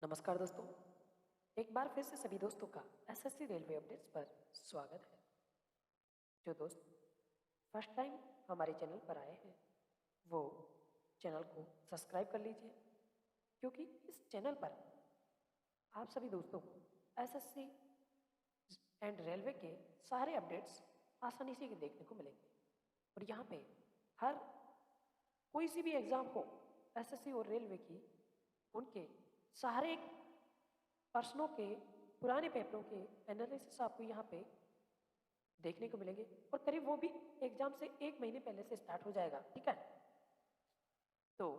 नमस्कार दोस्तों। एक बार फिर से सभी दोस्तों का एसएससी रेलवे अपडेट्स पर स्वागत है। जो दोस्त फर्स्ट टाइम हमारे चैनल पर आए हैं वो चैनल को सब्सक्राइब कर लीजिए, क्योंकि इस चैनल पर आप सभी दोस्तों को एसएससी एंड रेलवे के सारे अपडेट्स आसानी से देखने को मिलेंगे। और यहाँ पे हर कोई सी भी एग्ज़ाम हो एसएससी और रेलवे की, उनके सारे प्रश्नों के पुराने पेपरों के एनालिसिस आपको यहाँ पे देखने को मिलेंगे। और करीब वो भी एग्जाम से 1 महीने पहले से स्टार्ट हो जाएगा, ठीक है। तो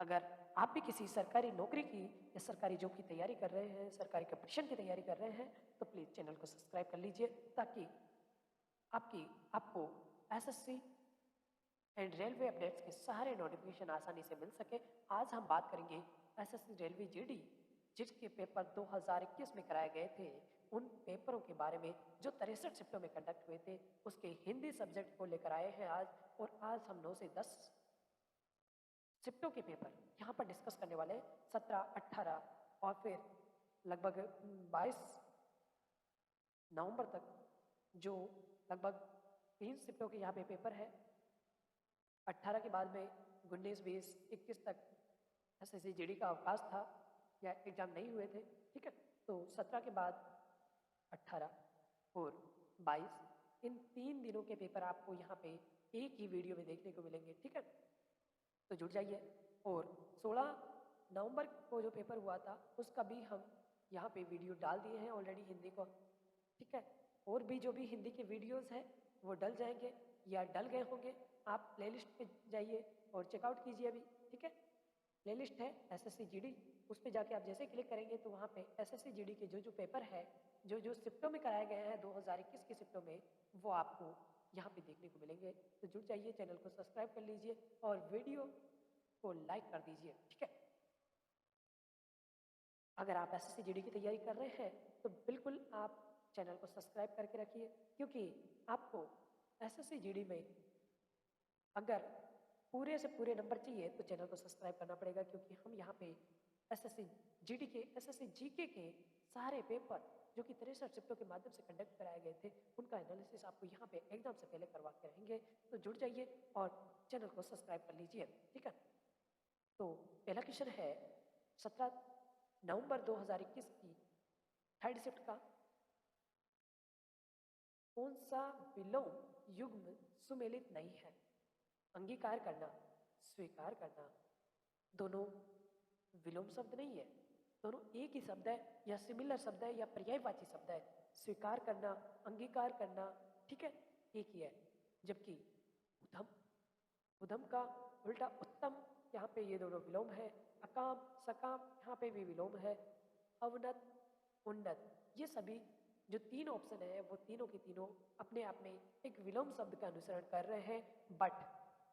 अगर आप भी किसी सरकारी नौकरी की या सरकारी जॉब की तैयारी कर रहे हैं, सरकारी कंपटीशन की तैयारी कर रहे हैं, तो प्लीज़ चैनल को सब्सक्राइब कर लीजिए, ताकि आपको एसएससी एंड रेलवे अपडेट्स के सारे नोटिफिकेशन आसानी से मिल सके। आज हम बात करेंगे एसएससी रेलवे जीडी, जिसके पेपर 2021 में कराए गए थे, उन पेपरों के बारे में जो 63 शिफ्टों में कंडक्ट हुए थे, उसके हिंदी सब्जेक्ट को लेकर आए हैं आज। और आज हम 9 से 10 शिफ्टों के पेपर यहाँ पर डिस्कस करने वाले हैं। 17, 18 और फिर लगभग 22 नवंबर तक, जो लगभग 3 शिफ्टों के यहाँ पे पेपर है। 18 के बाद में 19, 20, 21 तक एसएससी जीडी का अवकाश था या एग्जाम नहीं हुए थे, ठीक है। तो 17 के बाद 18 और 22, इन 3 दिनों के पेपर आपको यहाँ पे एक ही वीडियो में देखने को मिलेंगे, ठीक है। तो जुड़ जाइए। और 16 नवंबर को जो पेपर हुआ था उसका भी हम यहाँ पे वीडियो डाल दिए हैं ऑलरेडी हिंदी को, ठीक है। और भी जो भी हिंदी के वीडियोस हैं वो डल जाएंगे या डल गए होंगे, आप प्लेलिस्ट पे जाइए और चेकआउट कीजिए अभी, ठीक है। प्लेलिस्ट है एसएससी जीडी, उस पर जाके आप जैसे क्लिक करेंगे तो वहाँ पे एसएससी जीडी के जो जो पेपर है, जो जो शिफ्टों में कराए गए हैं 2021 के शिफ्टों में, वो आपको यहाँ पे देखने को मिलेंगे। तो जुड़ जाइए, चैनल को सब्सक्राइब कर लीजिए और वीडियो को लाइक कर दीजिए, ठीक है। अगर आप एसएससी जीडी की तैयारी कर रहे हैं तो बिल्कुल आप चैनल को सब्सक्राइब करके रखिए, क्योंकि आपको एसएससी जीडी में अगर पूरे से पूरे नंबर चाहिए तो चैनल को सब्सक्राइब करना पड़ेगा, क्योंकि हम यहाँ पे एसएससी जीडी के, एसएससी जीके के सारे पेपर जो कि 63 शिफ्टों के माध्यम से कंडक्ट कराए गए थे, उनका एनालिसिस आपको यहाँ पे एग्जाम से पहले करवा के रहेंगे। तो जुड़ जाइए और चैनल को सब्सक्राइब कर लीजिए, ठीक है। तो पहला क्वेश्चन है 17 नवंबर 2021 की थर्ड शिफ्ट का, कौन सा विलोम युग्म सुमेलित नहीं है? अंगीकार करना, स्वीकार करना, दोनों विलोम शब्द नहीं है, दोनों एक ही शब्द है या सिमिलर शब्द है या पर्यायवाची शब्द है। स्वीकार करना, अंगीकार करना, ठीक है, एक ही है। जबकि उधम, उधम का उल्टा उत्तम, यहाँ पे ये दोनों विलोम है। अकाम, सकाम, यहाँ पे भी विलोम है। अवनत, उन्नत, ये सभी जो 3 ऑप्शन है वो तीनों के तीनों अपने आप में एक विलोम शब्द का अनुसरण कर रहे हैं। बट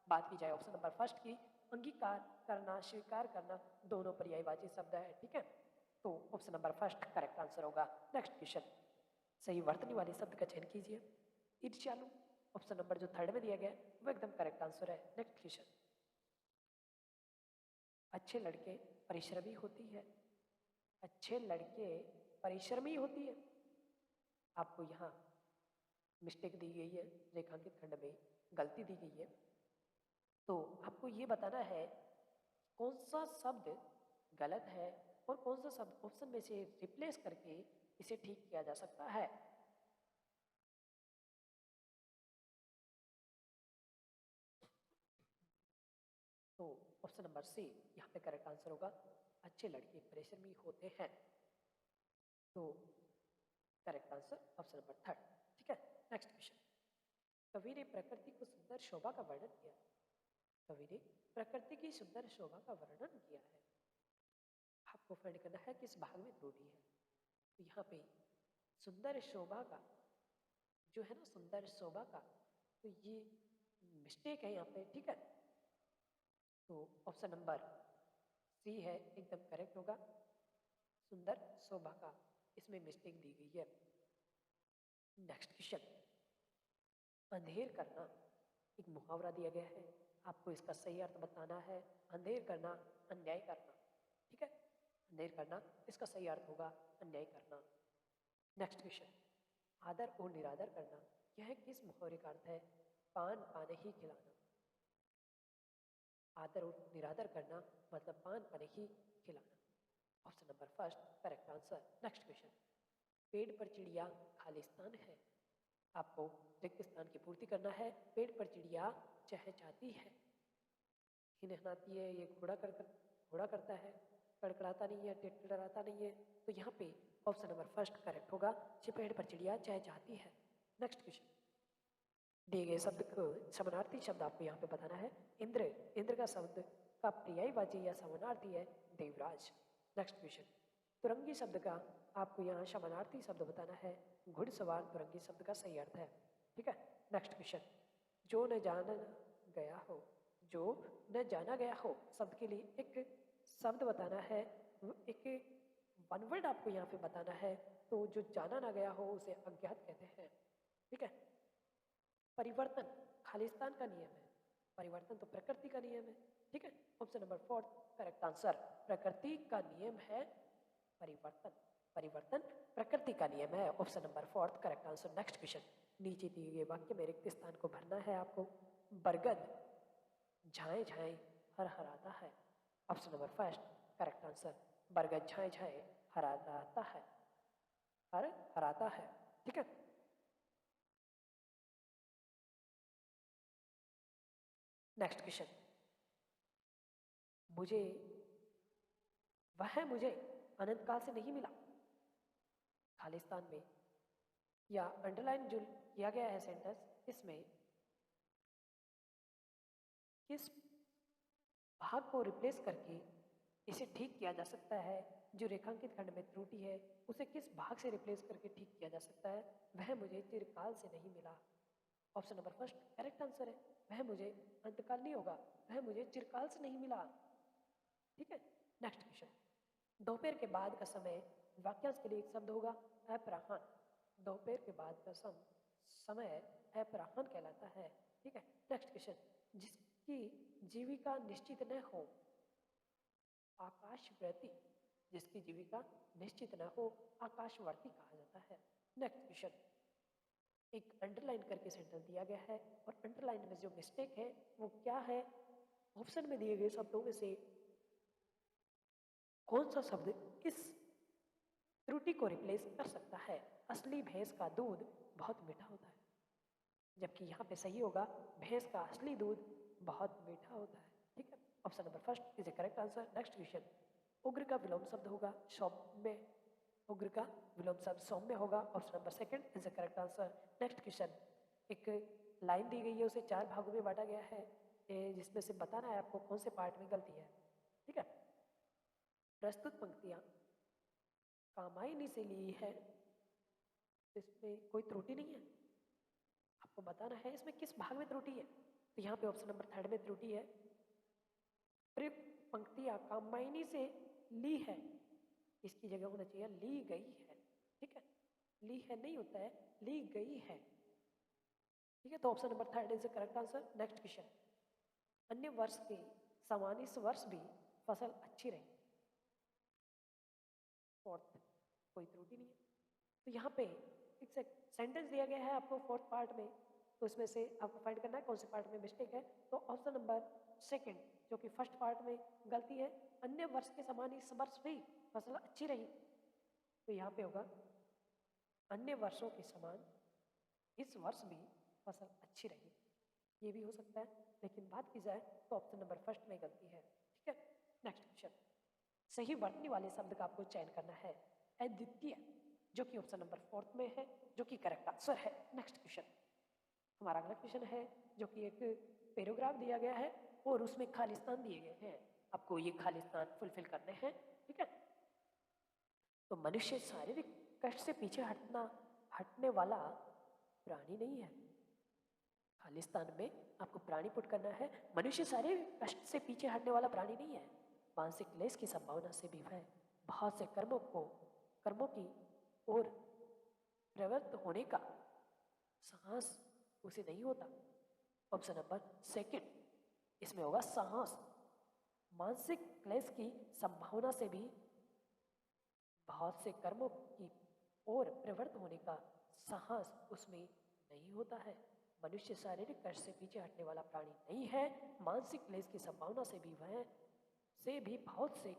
बात की जाए ऑप्शन नंबर फर्स्ट की, अंगीकार करना, स्वीकार करना, दोनों पर्यायवाची शब्द है, ठीक है। तो option number first correct answer होगा। नेक्स्ट क्वेश्चन, सही वर्तनी वाले शब्द का चयन कीजिए। ईर्ष्यालु, ऑप्शन नंबर जो थर्ड में दिया गया है वो एकदम करेक्ट आंसर है। नेक्स्ट क्वेश्चन, अच्छे लड़के परिश्रमी होती है, अच्छे लड़के परिश्रमी होती है। आपको यहाँ मिस्टेक दी गई है, रेखांकित खंड में गलती दी गई है। तो आपको ये बताना है कौन सा शब्द गलत है और कौन सा शब्द ऑप्शन में से रिप्लेस करके इसे ठीक किया जा सकता है। तो ऑप्शन नंबर सी यहाँ पे करेक्ट आंसर होगा, अच्छे लड़के परिश्रमी होते हैं। तो correct answer option number third, ठीक है। नेक्स्ट क्वेश्चन, कवि ने प्रकृति को सुंदर शोभा का वर्णन किया। कवि ने प्रकृति की सुंदर शोभा का वर्णन किया है। आपको फाइंड करना है किस भाग में त्रुटि है। तो यहाँ पे सुंदर शोभा का जो है ना, सुंदर शोभा का, तो ये मिस्टेक है यहाँ पे, ठीक है। तो ऑप्शन नंबर सी है एकदम करेक्ट होगा, सुंदर शोभा का, इसमें मिस्टेक दी गई है। नेक्स्ट क्वेश्चन, अंधेर करना एक मुहावरा दिया गया है, आपको इसका सही अर्थ बताना है। अंधेर करना, अन्याय करना, ठीक है। अंधेर करना, इसका सही अर्थ होगा अन्याय करना। नेक्स्ट क्वेश्चन, आदर और निरादर करना, यह किस मुहावरे का अर्थ है? पान पाने ही खिलाना। आदर और निरादर करना मतलब पान पाने ही खिलाना। Option number first correct answer. Next question, पेड़ पर चिड़िया खालिस्तान है। आपको रिक्त स्थान की पूर्ति करना है। पेड़ पर चिड़िया चहचहाती है, हिनहनाती है, ये घोड़ा करता है, कड़कड़ाता नहीं है, टिटराता नहीं है। तो यहाँ पे ऑप्शन नंबर फर्स्ट करेक्ट होगा, पेड़ पर चिड़िया चहचहाती है। नेक्स्ट क्वेश्चन, दिए गए शब्द को समानार्थी शब्द आपको यहाँ पे बताना है। इंद्र, इंद्र का शब्द का पर्यायवाची या समानार्थी है देवराज। नेक्स्ट क्वेश्चन, तुरंगी शब्द का आपको यहाँ समानार्थी शब्द बताना है घुड़सवार। तुरंगी शब्द का सही अर्थ है, ठीक है। नेक्स्ट क्वेश्चन, जो न जाना गया हो, जो न जाना गया हो शब्द के लिए एक शब्द बताना है, एक वन वर्ड आपको यहाँ पे बताना है। तो जो जाना ना गया हो उसे अज्ञात कहते हैं, ठीक है। परिवर्तन खालिस्तान का नियम है, परिवर्तन तो प्रकृति का नियम है, ठीक है। Option number fourth correct answer, प्रकृति का नियम है परिवर्तन, परिवर्तन प्रकृति का नियम है। Option number fourth correct answer. Next question, नीचे दिए गए वाक्य में रिक्त स्थान को भरना है आपको। बरगद झाए झाए हर हराता है। Option number first correct answer, बरगद झाए झाए हराता है, हर हराता है, ठीक है। नेक्स्ट क्वेश्चन, मुझे अनंत काल से नहीं मिला। खालिस्तान में या अंडरलाइन जो किया गया है सेंटेंस, इसमें किस भाग को रिप्लेस करके इसे ठीक किया जा सकता है? जो रेखांकित खंड में त्रुटि है उसे किस भाग से रिप्लेस करके ठीक किया जा सकता है? वह मुझे चिरकाल से नहीं मिला। Option number first correct answer है, वह मुझे अंतकाल नहीं होगा, वह मुझे चिरकाल से नहीं मिला, ठीक है। नेक्स्ट क्वेश्चन, दोपहर के बाद का समय वाक्यांश के लिए एक शब्द होगा अपराह्न। दोपहर के बाद का समय अपराह्न कहलाता है, ठीक है। नेक्स्ट क्वेश्चन, जिसकी जीविका निश्चित न हो आकाशवर्ती, जिसकी जीविका निश्चित न हो आकाशवर्ती कहा जाता है। नेक्स्ट क्वेश्चन, एक अंडरलाइन करके सेंटेंस दिया गया है और अंडरलाइन में जो मिस्टेक है वो क्या है? ऑप्शन में दिए गए शब्दों में से कौन सा शब्द इस त्रुटि को रिप्लेस कर सकता है? असली भैंस का दूध बहुत मीठा होता है, जबकि यहाँ पे सही होगा भैंस का असली दूध बहुत मीठा होता है, ठीक है। Option number first is A correct answer. Next question, उग्र का विलोम शब्द होगा सौम्य, उग्र का विलोम शब्द सौम्य होगा। Option number second is A correct answer. Next question, एक लाइन दी गई है उसे 4 भागों में बांटा गया है, जिसमें से बताना है आपको कौन से पार्ट में गलती है, ठीक है। प्रस्तुत पंक्तियां कामायनी से ली है, इसमें कोई त्रुटि नहीं है, आपको बताना है इसमें किस भाग में त्रुटि है। तो यहाँ पे ऑप्शन नंबर थर्ड में त्रुटि है, प्रयुक्त पंक्तियां कामायनी से ली है, इसकी जगह होना चाहिए ली गई है, ठीक है। ली है नहीं होता है, ली गई है, ठीक है। तो option number third is the correct answer. Next question, अन्य वर्ष के समान इस वर्ष भी फसल अच्छी रही। फोर्थ कोई त्रुटि नहीं है। तो यहाँ पे एक सेंटेंस दिया गया है आपको फोर्थ पार्ट में, तो इसमें से आपको फाइंड करना है कौन से पार्ट में मिस्टेक है। तो ऑप्शन नंबर सेकंड जो कि फर्स्ट पार्ट में गलती है, अन्य वर्ष के समान इस वर्ष भी फसल अच्छी रही। तो यहाँ पे होगा अन्य वर्षों के समान इस वर्ष भी फसल अच्छी रही, ये भी हो सकता है, लेकिन बात की जाए तो ऑप्शन नंबर फर्स्ट में गलती है, ठीक है। नेक्स्ट क्वेश्चन, सही वर्तनी वाले शब्द का आपको चयन करना है अद्वितीय, जो कि ऑप्शन नंबर फोर्थ में है, जो कि करेक्ट आंसर है। नेक्स्ट क्वेश्चन, हमारा अगला क्वेश्चन है जो कि एक पैराग्राफ दिया गया है और उसमें खालिस्तान दिए गए हैं, आपको ये खालिस्तान फुलफिल करने हैं, ठीक है। तो मनुष्य शारीरिक कष्ट से पीछे हटने वाला प्राणी नहीं है। खालिस्तान में आपको प्राणी पुट करना है, मनुष्य शारीरिक कष्ट से पीछे हटने वाला प्राणी नहीं है, मानसिक क्लेश की संभावना से भी वह बहुत से कर्मों की ओर प्रवृत्त होने का साहस उसे नहीं होता। ऑप्शन नंबर सेकंड इसमें होगा साहस, मानसिक क्लेश की संभावना से भी बहुत से कर्मों की ओर प्रवृत्त होने का साहस उसमें नहीं होता है। मनुष्य शारीरिक कष्ट से पीछे हटने वाला प्राणी नहीं है, मानसिक क्लेश की संभावना से भी बहुत से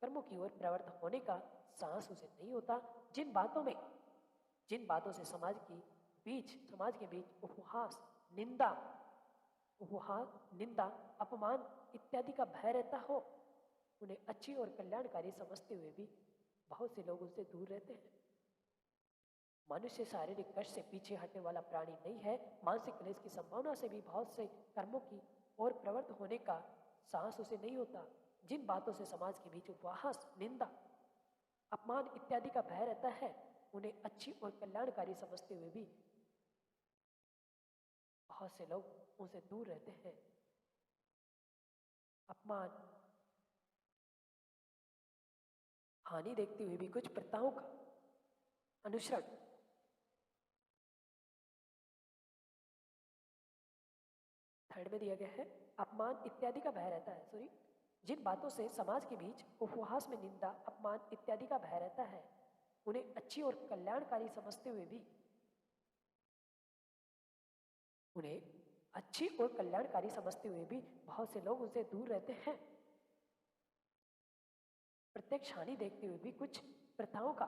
कर्मों की ओर प्रवृत्त होने का साहस उसे नहीं होता। जिन बातों से समाज के बीच निंदा उपहास निंदा अपमान इत्यादि का भय रहता हो, उन्हें अच्छी और कल्याणकारी समझते हुए भी बहुत से लोग उनसे दूर रहते हैं। मनुष्य शारीरिक कष्ट से पीछे हटने वाला प्राणी नहीं है, मानसिक क्लेश की संभावना से भी बहुत से कर्मों की ओर प्रवृत्त होने का साहस उसे नहीं होता। जिन बातों से समाज के बीच उपहास निंदा अपमान इत्यादि का भय रहता है, उन्हें अच्छी और कल्याणकारी समझते हुए भी बहुत से लोग उनसे दूर रहते हैं। अपमान हानि देखते हुए भी कुछ प्रथाओं का अनुसरण थर्ड में दिया गया है, अपमान इत्यादि का भय रहता है। सॉरी, जिन बातों से समाज के बीच उपहास में निंदा अपमान इत्यादि का भय रहता है, उन्हें अच्छी और कल्याणकारी समझते हुए भी बहुत से लोग उनसे दूर रहते हैं। प्रत्यक्ष हानि देखते हुए भी कुछ प्रथाओं का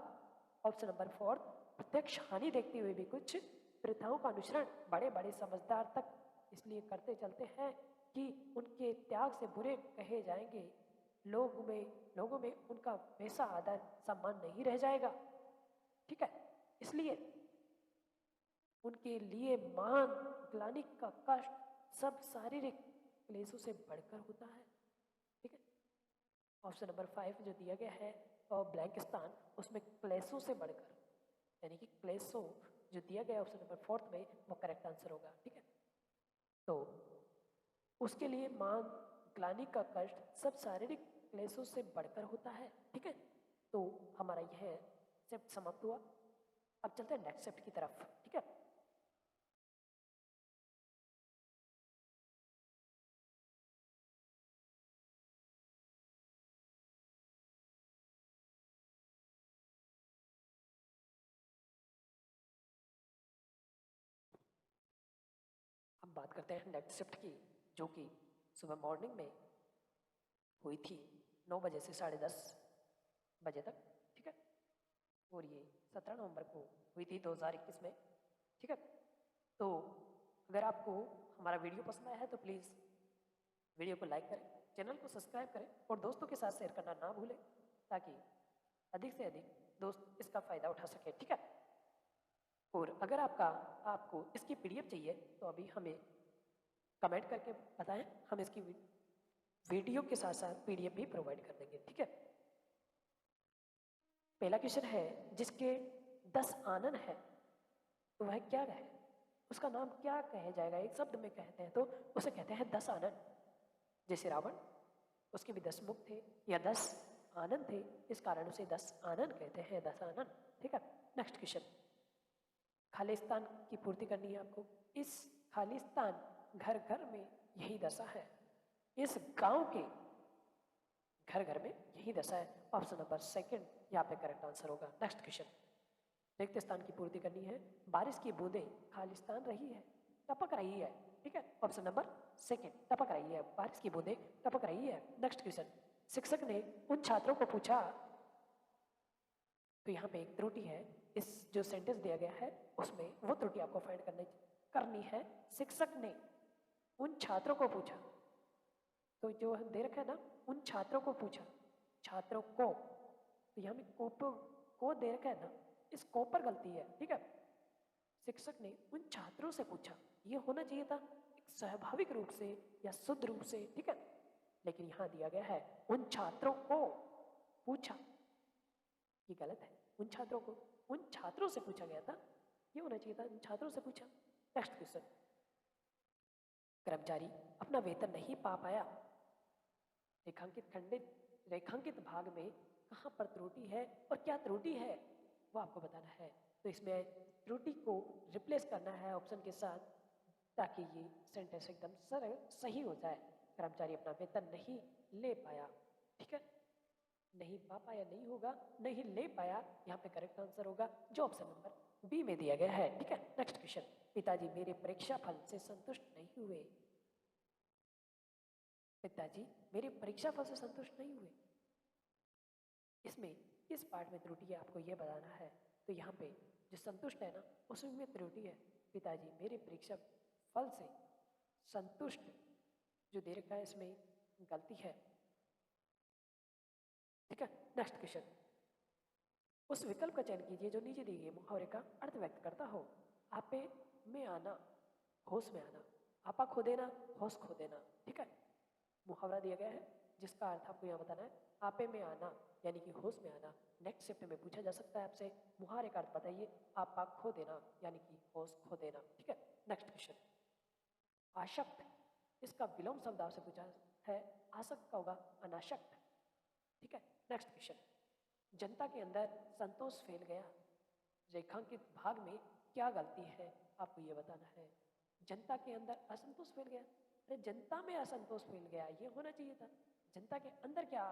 ऑप्शन नंबर 4, प्रत्यक्ष हानि देखते हुए भी कुछ प्रथाओं का अनुसरण बड़े बड़े समझदार तक इसलिए करते चलते हैं कि उनके त्याग से बुरे कहे जाएंगे, लोगों में उनका वैसा आदर सम्मान नहीं रह जाएगा। ठीक है, इसलिए उनके लिए मान ग्लानि का कष्ट सब शारीरिक क्लेशों से बढ़कर होता है। ठीक है, ऑप्शन नंबर 5 जो दिया गया है और ब्लैंक स्थान, उसमें क्लेशों से बढ़कर, यानी कि क्लेशों जो दिया गया ऑप्शन नंबर 4 में, वो करेक्ट आंसर होगा। ठीक है, तो उसके लिए मान ग्लानि का कष्ट सब शारीरिक क्लेशों से बढ़कर होता है। ठीक है, तो हमारा यह शिफ्ट समाप्त हुआ। अब चलते हैं नेक्स्ट शिफ्ट की तरफ। ठीक है, अब बात करते हैं नेक्स्ट शिफ्ट की, जो कि सुबह मॉर्निंग में हुई थी 9 बजे से 10:30 बजे तक। ठीक है, और ये 17 नवंबर को हुई थी 2021 में। ठीक है, तो अगर आपको हमारा वीडियो पसंद आया है तो प्लीज़ वीडियो को लाइक करें, चैनल को सब्सक्राइब करें और दोस्तों के साथ शेयर करना ना भूलें, ताकि अधिक से अधिक दोस्त इसका फ़ायदा उठा सकें। ठीक है, और अगर आपको इसकी पीडीएफ चाहिए तो अभी हमें कमेंट करके बताएं, हम इसकी वीडियो के साथ साथ पीडीएफ भी प्रोवाइड कर देंगे। ठीक है, पहला क्वेश्चन है, जिसके 10 आनन है तो वह क्या है, उसका नाम क्या कहा जाएगा? एक शब्द में कहते हैं तो उसे कहते हैं 10 आनन। जैसे रावण, उसके भी 10 मुख थे या 10 आनन थे, इस कारण उसे 10 आनन कहते हैं, 10 आनन। ठीक है, नेक्स्ट क्वेश्चन, खालिस्तान की पूर्ति करनी है आपको। इस खालिस्तान घर घर में यही दशा है, इस गांव के घर घर में यही दशा है। ऑप्शन नंबर 2 यहाँ पे करेक्ट आंसर होगा। नेक्स्ट क्वेश्चन, रिक्त स्थान की पूर्ति करनी है। बारिश की बूंदें खालिस्तान रही है, टपक रही है। ठीक है, ऑप्शन नंबर 2 टपक रही है, बारिश की बूंदें टपक रही है। नेक्स्ट क्वेश्चन, शिक्षक ने उन छात्रों को पूछा, तो यहाँ पे एक त्रुटि है, इस जो सेंटेंस दिया गया है उसमें वो त्रुटि आपको फाइंड करनी है। शिक्षक ने उन छात्रों को पूछा, तो जो दे रखा है ना, उन छात्रों को पूछा, छात्रों को, तो यहाँ में को दे रखा है ना, इस को पर गलती है। ठीक है, शिक्षक ने उन छात्रों से पूछा, ये होना चाहिए था एक स्वाभाविक रूप से या शुद्ध रूप से। ठीक है, लेकिन यहाँ दिया गया है उन छात्रों को पूछा, ये गलत है। उन छात्रों से पूछा गया था, ये होना चाहिए था उन छात्रों से पूछा। नेक्स्ट क्वेश्चन, कर्मचारी अपना वेतन नहीं पा पाया, रेखांकित भाग में कहाँ पर त्रुटि है और क्या त्रुटि है वो आपको बताना है। तो इसमें त्रुटि को रिप्लेस करना है ऑप्शन के साथ, ताकि ये सेंटेंस एकदम सरल सही हो जाए। कर्मचारी अपना वेतन नहीं ले पाया। ठीक है, नहीं पा पाया नहीं होगा, नहीं ले पाया, यहाँ पे करेक्ट आंसर होगा जो ऑप्शन नंबर बी में दिया गया है। ठीक है, नेक्स्ट क्वेश्चन। पिताजी मेरे परीक्षा फल से संतुष्ट नहीं हुए। पिताजी मेरे परीक्षा फल से संतुष्ट नहीं हुए, इसमें किस पार्ट में त्रुटि है आपको ये बताना है। तो यहाँ पे जो संतुष्ट है ना उसमें त्रुटि है। पिताजी मेरे परीक्षा फल से संतुष्ट जो दे रखा है इसमें गलती है। ठीक है, नेक्स्ट क्वेश्चन। उस विकल्प का चयन कीजिए जो नीचे दिए गए मुहावरे का अर्थ व्यक्त करता हो। आपे में आना, होश में आना, आपा खो देना, होश खो देना। ठीक है, मुहावरा दिया गया है जिसका अर्थ आपको यहाँ बताना है। आपे में आना यानी कि होश में आना। नेक्स्ट शिफ्ट में पूछा जा सकता है आपसे मुहावरे का अर्थ बताइए। आपा खो देना यानी कि होश खो देना। ठीक है, नेक्स्ट क्वेश्चन। आशक्त, इसका विलोम शब्द आपसे पूछा है, आसक्त का होगा अनाशक्त। ठीक है, नेक्स्ट क्वेश्चन। जनता के अंदर संतोष फैल गया, रेखांकित भाग में क्या गलती है आपको ये बताना है। जनता के अंदर असंतोष फैल गया, अरे जनता में असंतोष फैल गया ये होना चाहिए था। जनता के अंदर क्या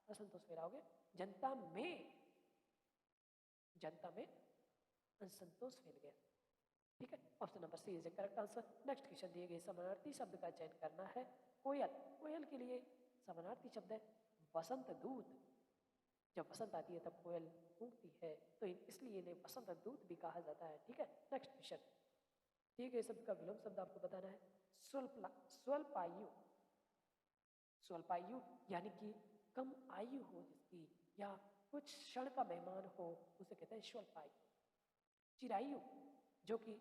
असंतोष फैलाओगे, जनता में, जनता में असंतोष फैल गया। ठीक है, option number C is the correct answer. Next question दिए गए समानार्थी शब्द का चयन करना है। कोयल, कोयल के लिए समानार्थी शब्द है वसंत दूत। जब वसंत आती है तब कोयल कूकती है, तो इसलिए इन्हें वसंत दूत भी कहा जाता है। ठीक है, नेक्स्ट क्वेश्चन। दिए गए शब्द का विलोम शब्द आपको बताना है। स्वल्पायु, स्वल्पायु यानी कि कम आयु हो जिसकी, या कुछ क्षण का मेहमान हो, उसे कहते हैं स्वल्पायु। चिरायु जो कि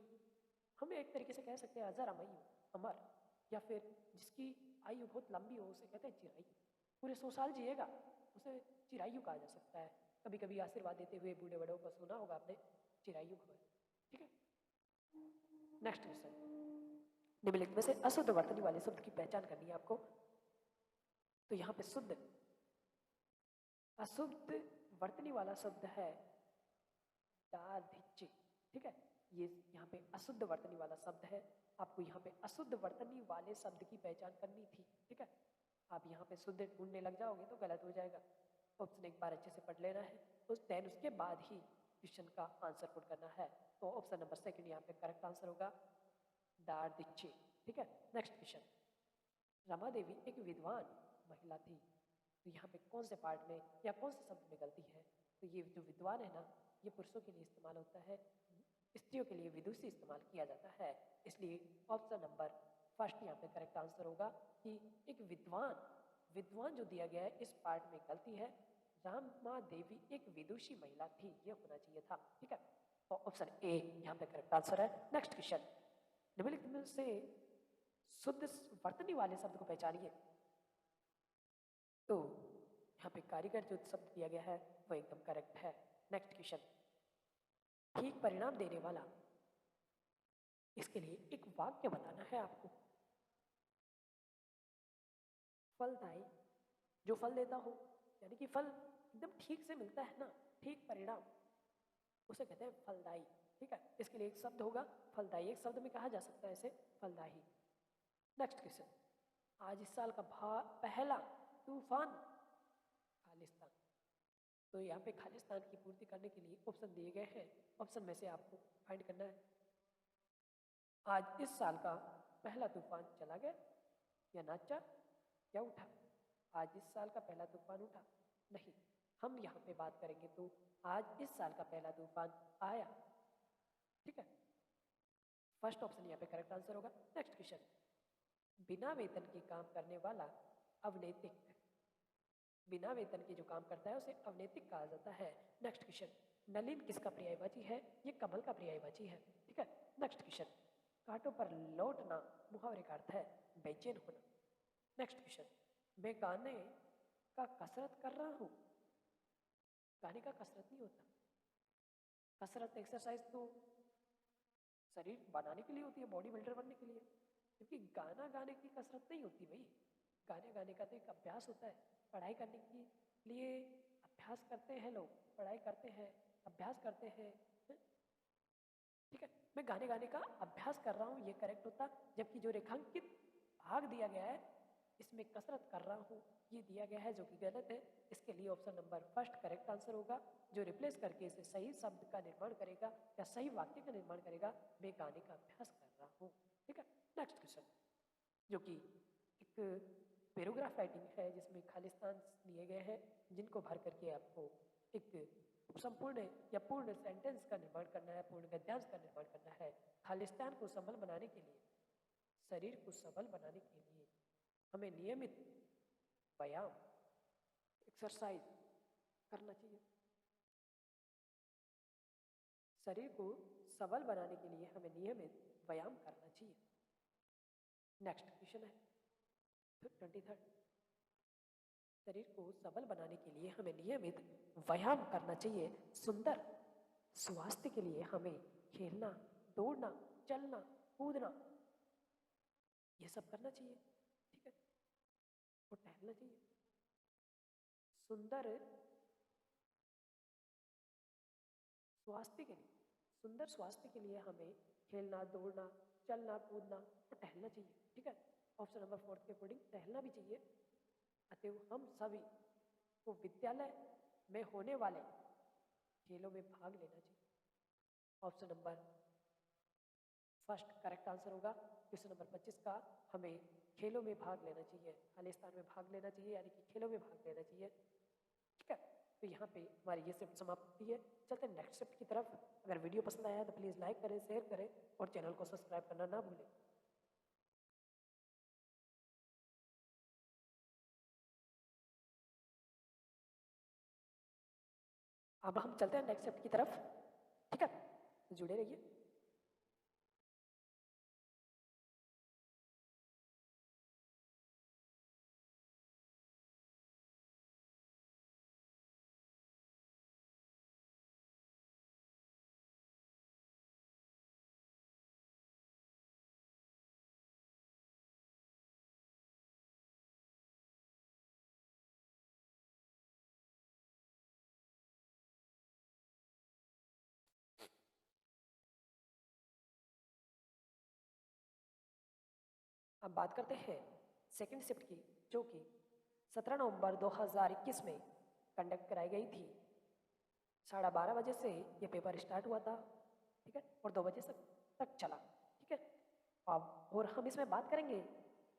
हम एक तरीके से कह सकते हैं अजरमयु, अमर, या फिर जिसकी आयु बहुत लंबी हो उसे कहते हैं चिरायु। पूरे 100 साल जिएगा उसे चिरायु कहा जा सकता है। कभी कभी आशीर्वाद देते हुए बूढ़े बड़ों को सुना होगा आपने, चिरायु को। ठीक है, नेक्स्ट क्वेश्चन। निम्नलिखित में से अशुद्ध वर्तनी वाले शब्द की पहचान करनी है आपको। तो यहाँ पे शुद्ध, अशुद्ध वर्तनी वाला शब्द है दाधिच्य। ठीक है, ये यहाँ पे अशुद्ध वर्तनी वाला शब्द है। आपको यहाँ पे अशुद्ध वर्तनी वाले शब्द की पहचान करनी थी। ठीक है, आप यहाँ पे शुद्ध ढूंढने लग जाओगे तो गलत हो जाएगा। ऑप्शन एक बार अच्छे से पढ़ लेना है, उसके बाद ही क्वेश्चन का आंसर पुट करना है। तो ऑप्शन नंबर सेकंड यहाँ पे करेक्ट आंसर होगा दार्दिच्य। ठीक है, नेक्स्ट क्वेश्चन। रमा देवी एक विद्वान महिला थी, तो यहाँ पे कौन से पार्ट में या कौन से शब्द में गलती है। तो ये जो विद्वान है ना ये पुरुषों के लिए इस्तेमाल होता है, स्त्रियों के लिए विदुषी इस्तेमाल किया जाता है। इसलिए ऑप्शन नंबर फर्स्ट यहाँ पे करेक्ट आंसर होगा कि एक विद्वान, विद्वान जो दिया गया है इस पार्ट में गलती है। रमा देवी एक विदुषी महिला थी, ये होना चाहिए था। ठीक है, तो ऑप्शन ए यहाँ पे करेक्ट आंसर है। Next question. निम्नलिखित में से शुद्ध वर्तनी वाले शब्द को पहचानिए। तो यहाँ पे कारीगर जो शब्द दिया गया है वो एकदम करेक्ट है। Next question. ठीक परिणाम देने वाला, इसके लिए एक वाक्य बताना है आपको। फलदायी, जो फल देता हो यानी कि फल एकदम ठीक से मिलता है ना, ठीक परिणाम, उसे कहते हैं फलदायी। ठीक है, इसके लिए एक शब्द होगा फलदायी, एक शब्द में कहा जा सकता है इसे फलदायी। Next question. आज इस साल का पहला तूफान खालिस्तान। तो यहाँ पे खालिस्तान की पूर्ति करने के लिए ऑप्शन दिए गए हैं, ऑप्शन में से आपको फाइंड करना है। आज इस साल का पहला तूफान चला गया या नाचा या उठा। आज इस साल का पहला तूफान उठा, नहीं, हम यहाँ पे बात करेंगे तो आज इस साल का पहला तूफान आया। ठीक है, फर्स्ट ऑप्शन यहाँ पे करेक्ट आंसर होगा। Next question. बिना वेतन के काम करने वाला अवनैतिक, बिना वेतन के जो काम करता है उसे अवनैतिक कहा जाता है। Next question. नलिन किसका पर्यायवाची है, ये कमल का पर्यायवाची है। ठीक है, नेक्स्ट क्वेश्चन। कांटों पर लौटना मुहावरे का अर्थ है बेचैन होना। Next question. मैं गाने का कसरत कर रहा हूँ, गाने का कसरत नहीं होता। कसरत एक्सरसाइज तो शरीर बनाने के लिए होती है, बॉडी बिल्डर बनने के लिए, क्योंकि गाना गाने की कसरत नहीं होती भाई। गाने गाने का तो एक अभ्यास होता है। पढ़ाई करने के लिए अभ्यास करते हैं लोग, पढ़ाई करते हैं, अभ्यास करते हैं। ठीक है, मैं गाने गाने का अभ्यास कर रहा हूँ ये करेक्ट होता, जबकि जो रेखांकित भाग दिया गया है इसमें कसरत कर रहा हूँ, ये दिया गया है जो कि गलत है। इसके लिए option number first correct answer होगा, जो रिप्लेस करके इसे सही शब्द का निर्माण करेगा या सही वाक्य का निर्माण करेगा। मैं गाने का अभ्यास कर रहा हूँ। ठीक है, नेक्स्ट क्वेश्चन, जो कि एक पैराग्राफ राइटिंग है जिसमें खालिस्तान दिए गए हैं जिनको भर करके आपको एक संपूर्ण या पूर्ण सेंटेंस का निर्माण करना है, पूर्ण गद्यांश का निर्माण करना है। खालिस्तान को सबल बनाने के लिए, शरीर को सबल बनाने के लिए हमें नियमित व्यायाम, एक्सरसाइज करना चाहिए। शरीर को सबल बनाने के लिए हमें नियमित व्यायाम करना चाहिए। नेक्स्ट क्वेश्चन है 23rd, शरीर को सबल बनाने के लिए हमें नियमित व्यायाम करना चाहिए। सुंदर स्वास्थ्य के लिए हमें खेलना, दौड़ना, चलना, कूदना, ये सब करना चाहिए। ठीक है, और टहलना चाहिए। सुंदर स्वास्थ्य के लिए, सुंदर स्वास्थ्य के लिए हमें खेलना, दौड़ना, चलना, कूदना और टहलना चाहिए। ठीक है, ऑप्शन नंबर 4 के अकॉर्डिंग टहलना भी चाहिए। अतः हम सभी को विद्यालय में होने वाले खेलों में भाग लेना चाहिए। Option number first correct answer होगा। क्वेश्चन नंबर 25 का, हमें खेलों में भाग लेना चाहिए, खालिस्तान में भाग लेना चाहिए, यानी कि खेलों में भाग लेना चाहिए। ठीक है, तो यहाँ पे हमारी ये शिफ्ट समाप्त होती है। चलते हैं नेक्स्ट शिफ्ट की तरफ। अगर वीडियो पसंद आया तो प्लीज़ लाइक करें, शेयर करें और चैनल को सब्सक्राइब करना ना भूलें। अब हम चलते हैं नेक्स्ट शिफ्ट की तरफ। ठीक है, तो जुड़े रहिए। अब बात करते हैं सेकंड शिफ्ट की, जो कि 17 नवंबर 2021 में कंडक्ट कराई गई थी। 12:30 बजे से ये पेपर स्टार्ट हुआ था। ठीक है, और 2 बजे तक चला। ठीक है, अब और हम इसमें बात करेंगे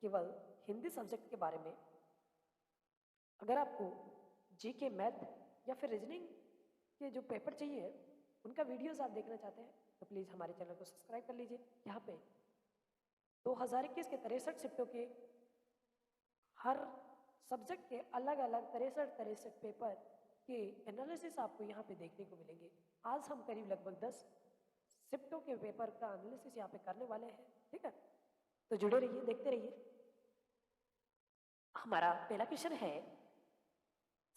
केवल हिंदी सब्जेक्ट के बारे में। अगर आपको जीके, मैथ या फिर रीजनिंग के जो पेपर चाहिए उनका वीडियोस आप देखना चाहते हैं तो प्लीज़ हमारे चैनल को सब्सक्राइब कर लीजिए। यहाँ पे 2021 के 63 शिफ्टों के हर सब्जेक्ट के अलग अलग 63 पेपर के एनालिसिस आपको यहाँ पे देखने को मिलेंगे। आज हम करीब लगभग 10 शिफ्टों के पेपर का एनालिसिस यहाँ पे करने वाले हैं। ठीक है, तो जुड़े रहिए, देखते रहिए। हमारा पहला क्वेश्चन है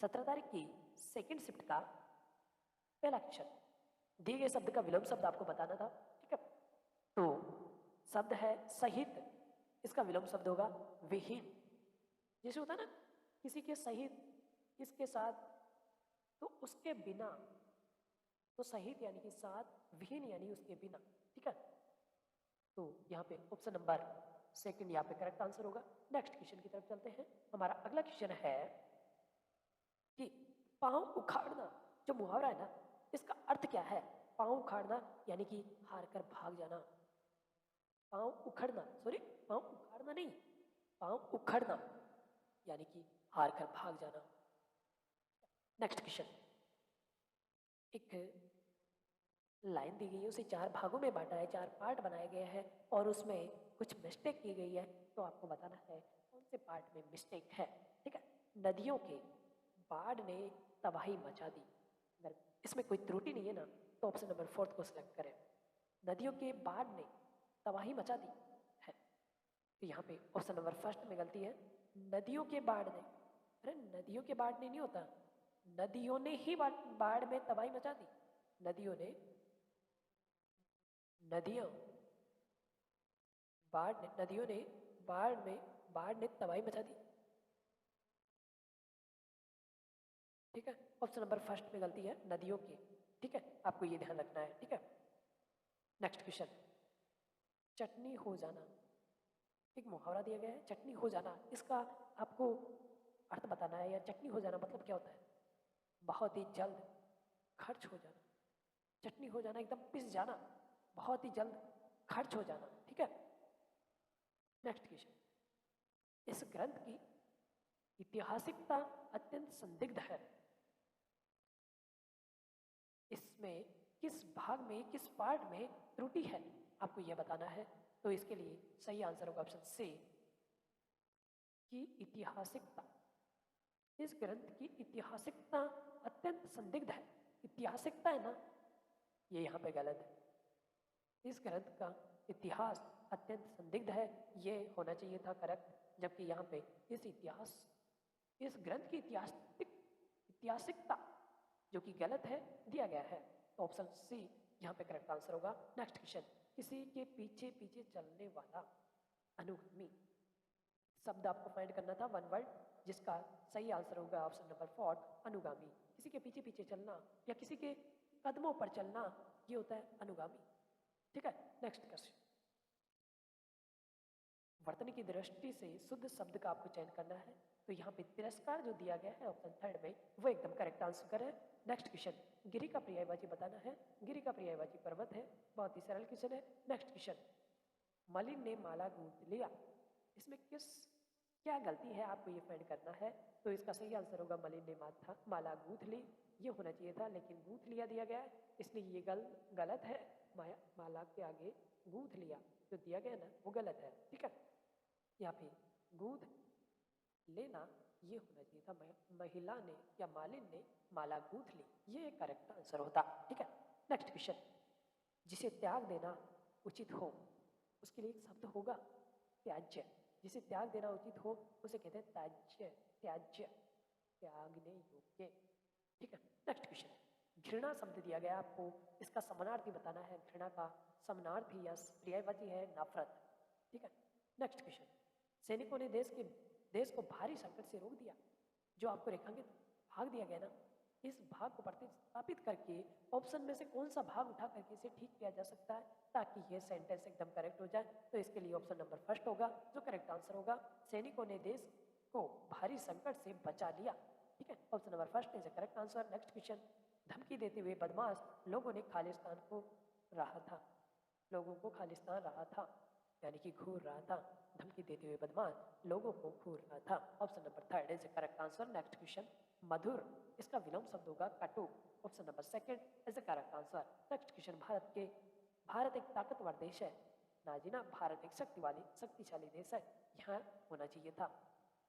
17 तारीख की सेकंड शिफ्ट का पहला क्वेश्चन। दिए गए शब्द का विलोम शब्द आपको बताना था। ठीक है, तो शब्द है सहित, इसका विलोम शब्द होगा विहीन। जैसे होता है ना, किसी के सहित, किसके साथ, तो उसके बिना, तो सहित यानी कि साथ, विहीन यानी उसके बिना। ठीक है, तो यहाँ पे ऑप्शन नंबर सेकंड यहाँ पे करेक्ट आंसर होगा। नेक्स्ट क्वेश्चन की तरफ चलते हैं। हमारा अगला क्वेश्चन है कि पांव उखाड़ना, जो मुहावरा है ना, इसका अर्थ क्या है? पांव उखाड़ना यानी कि हार कर भाग जाना। पांव उखड़ना, सॉरी, पांव उखाड़ना नहीं, पांव उखड़ना यानी कि हार कर भाग जाना। नेक्स्ट क्वेश्चन, एक लाइन दी गई है, उसे 4 भागों में बांटा है, 4 पार्ट बनाए गए हैं और उसमें कुछ मिस्टेक की गई है। तो आपको बताना है कौन से पार्ट में मिस्टेक है। ठीक है, नदियों के बाढ़ ने तबाही मचा दी। अगर इसमें कोई त्रुटि नहीं है ना तो ऑप्शन नंबर 4 को सिलेक्ट करें। नदियों के बाढ़ ने तबाही मचा दी है, तो यहाँ पे ऑप्शन नंबर फर्स्ट में गलती है। नदियों के बाढ़ ने, अरे नदियों के बाढ़ ने नहीं होता, नदियों ने ही बाढ़ में तबाही मचा दी। नदियों ने, नदियों, बाढ़ ने, नदियों ने बाढ़ ने तबाही मचा दी। ठीक है, ऑप्शन नंबर फर्स्ट में गलती है, नदियों की। ठीक है, आपको ये ध्यान रखना है। ठीक है, नेक्स्ट क्वेश्चन, चटनी हो जाना, एक मुहावरा दिया गया है, चटनी हो जाना। इसका आपको अर्थ बताना है, या चटनी हो जाना मतलब क्या होता है? बहुत ही जल्द खर्च हो जाना। चटनी हो जाना, एकदम पिस जाना, बहुत ही जल्द खर्च हो जाना। ठीक है, नेक्स्ट क्वेश्चन। इस ग्रंथ की ऐतिहासिकता अत्यंत संदिग्ध है। इसमें किस भाग में, किस पार्ट में त्रुटि है, आपको यह बताना है। तो इसके लिए सही आंसर होगा ऑप्शन सी की ऐतिहासिकता। इस ग्रंथ की ऐतिहासिकता अत्यंत संदिग्ध है। ऐतिहासिकता है ना, ये यहाँ पे गलत है। इस ग्रंथ का इतिहास अत्यंत संदिग्ध है, ये होना चाहिए था करेक्ट। जबकि यहाँ पे इस ग्रंथ की ऐतिहासिकता जो कि गलत है दिया गया है। तो ऑप्शन सी यहाँ पे करेक्ट आंसर होगा। Next question. किसी के पीछे पीछे चलने वाला अनुगामी शब्द आपको फाइंड करना था, वन वर्ड, जिसका सही आंसर होगा ऑप्शन नंबर 4 अनुगामी। किसी के पीछे पीछे चलना या किसी के कदमों पर चलना, ये होता है अनुगामी। ठीक है, नेक्स्ट क्वेश्चन। वर्तनी की दृष्टि से शुद्ध शब्द का आपको चयन करना है। तो यहाँ पे तिरस्कार जो दिया गया है ऑप्शन थर्ड में, वो एकदम करेक्ट आंसर है। Next question. गिरि का पर्यायवाची बताना है। गिरि का पर्यायवाची पर्वत है। बहुत ही सरल क्वेश्चन है। Next question. मलिन ने माला गूंथ लिया, इसमें क्या गलती है, आपको ये फाइंड करना है। तो इसका सही आंसर होगा मलिन ने माला गूंथ ली। ये होना चाहिए था, लेकिन गूंथ लिया दिया गया है, इसलिए ये गलत है। माला के आगे गूंथ लिया जो दिया गया ना, वो गलत है। ठीक है, यहाँ पे गूंथ लेना ये होना चाहिए था, महिला ने या मालिन ने माला गूंथ ली, ये करेक्ट आंसर होता। ठीक है, नेक्स्ट क्वेश्चन। जिसे त्याग देना उचित हो, उसके लिए एक शब्द होगा त्याज्य। जिसे त्याग देना उचित हो उसे कहते हैं त्याज्य, त्याज्य, त्यागने योग्य। ठीक है, नेक्स्ट क्वेश्चन। घृणा शब्द दिया गया आपको, इसका समानार्थी बताना है। घृणा का समानार्थी या पर्यायवाची है नफरत। ठीक है, नेक्स्ट क्वेश्चन। सैनिकों ने देश को भारी संकट से रोक दिया, जो आपको रेखांकित भाग दिया गया ना, इस भाग को प्रतिस्थापित करके ऑप्शन में से कौन सा भाग उठा करके इसे ठीक किया जा सकता है ताकि ये सेंटेंस एकदम करेक्ट हो जाए। तो इसके लिए ऑप्शन नंबर फर्स्ट होगा जो करेक्ट आंसर होगा। सैनिकों ने देश को भारी संकट से बचा लिया। ठीक है, option number first is correct answer. Next question. धमकी देते हुए बदमाश लोगों ने खालिस्तान को रहा था, लोगों को खालिस्तान रहा था, यानी कि घूर रहा था। धमकी देते हुए बदमाश लोगों को घूर रहा था। Option number third is correct answer. Next question. मधुर, इसका विलोम शब्द होगा कटु। Option number second is correct answer. Next question. Bharat एक ताकतवर देश है। नाजीना, भारत एक शक्तिशाली देश है, यहाँ होना चाहिए था।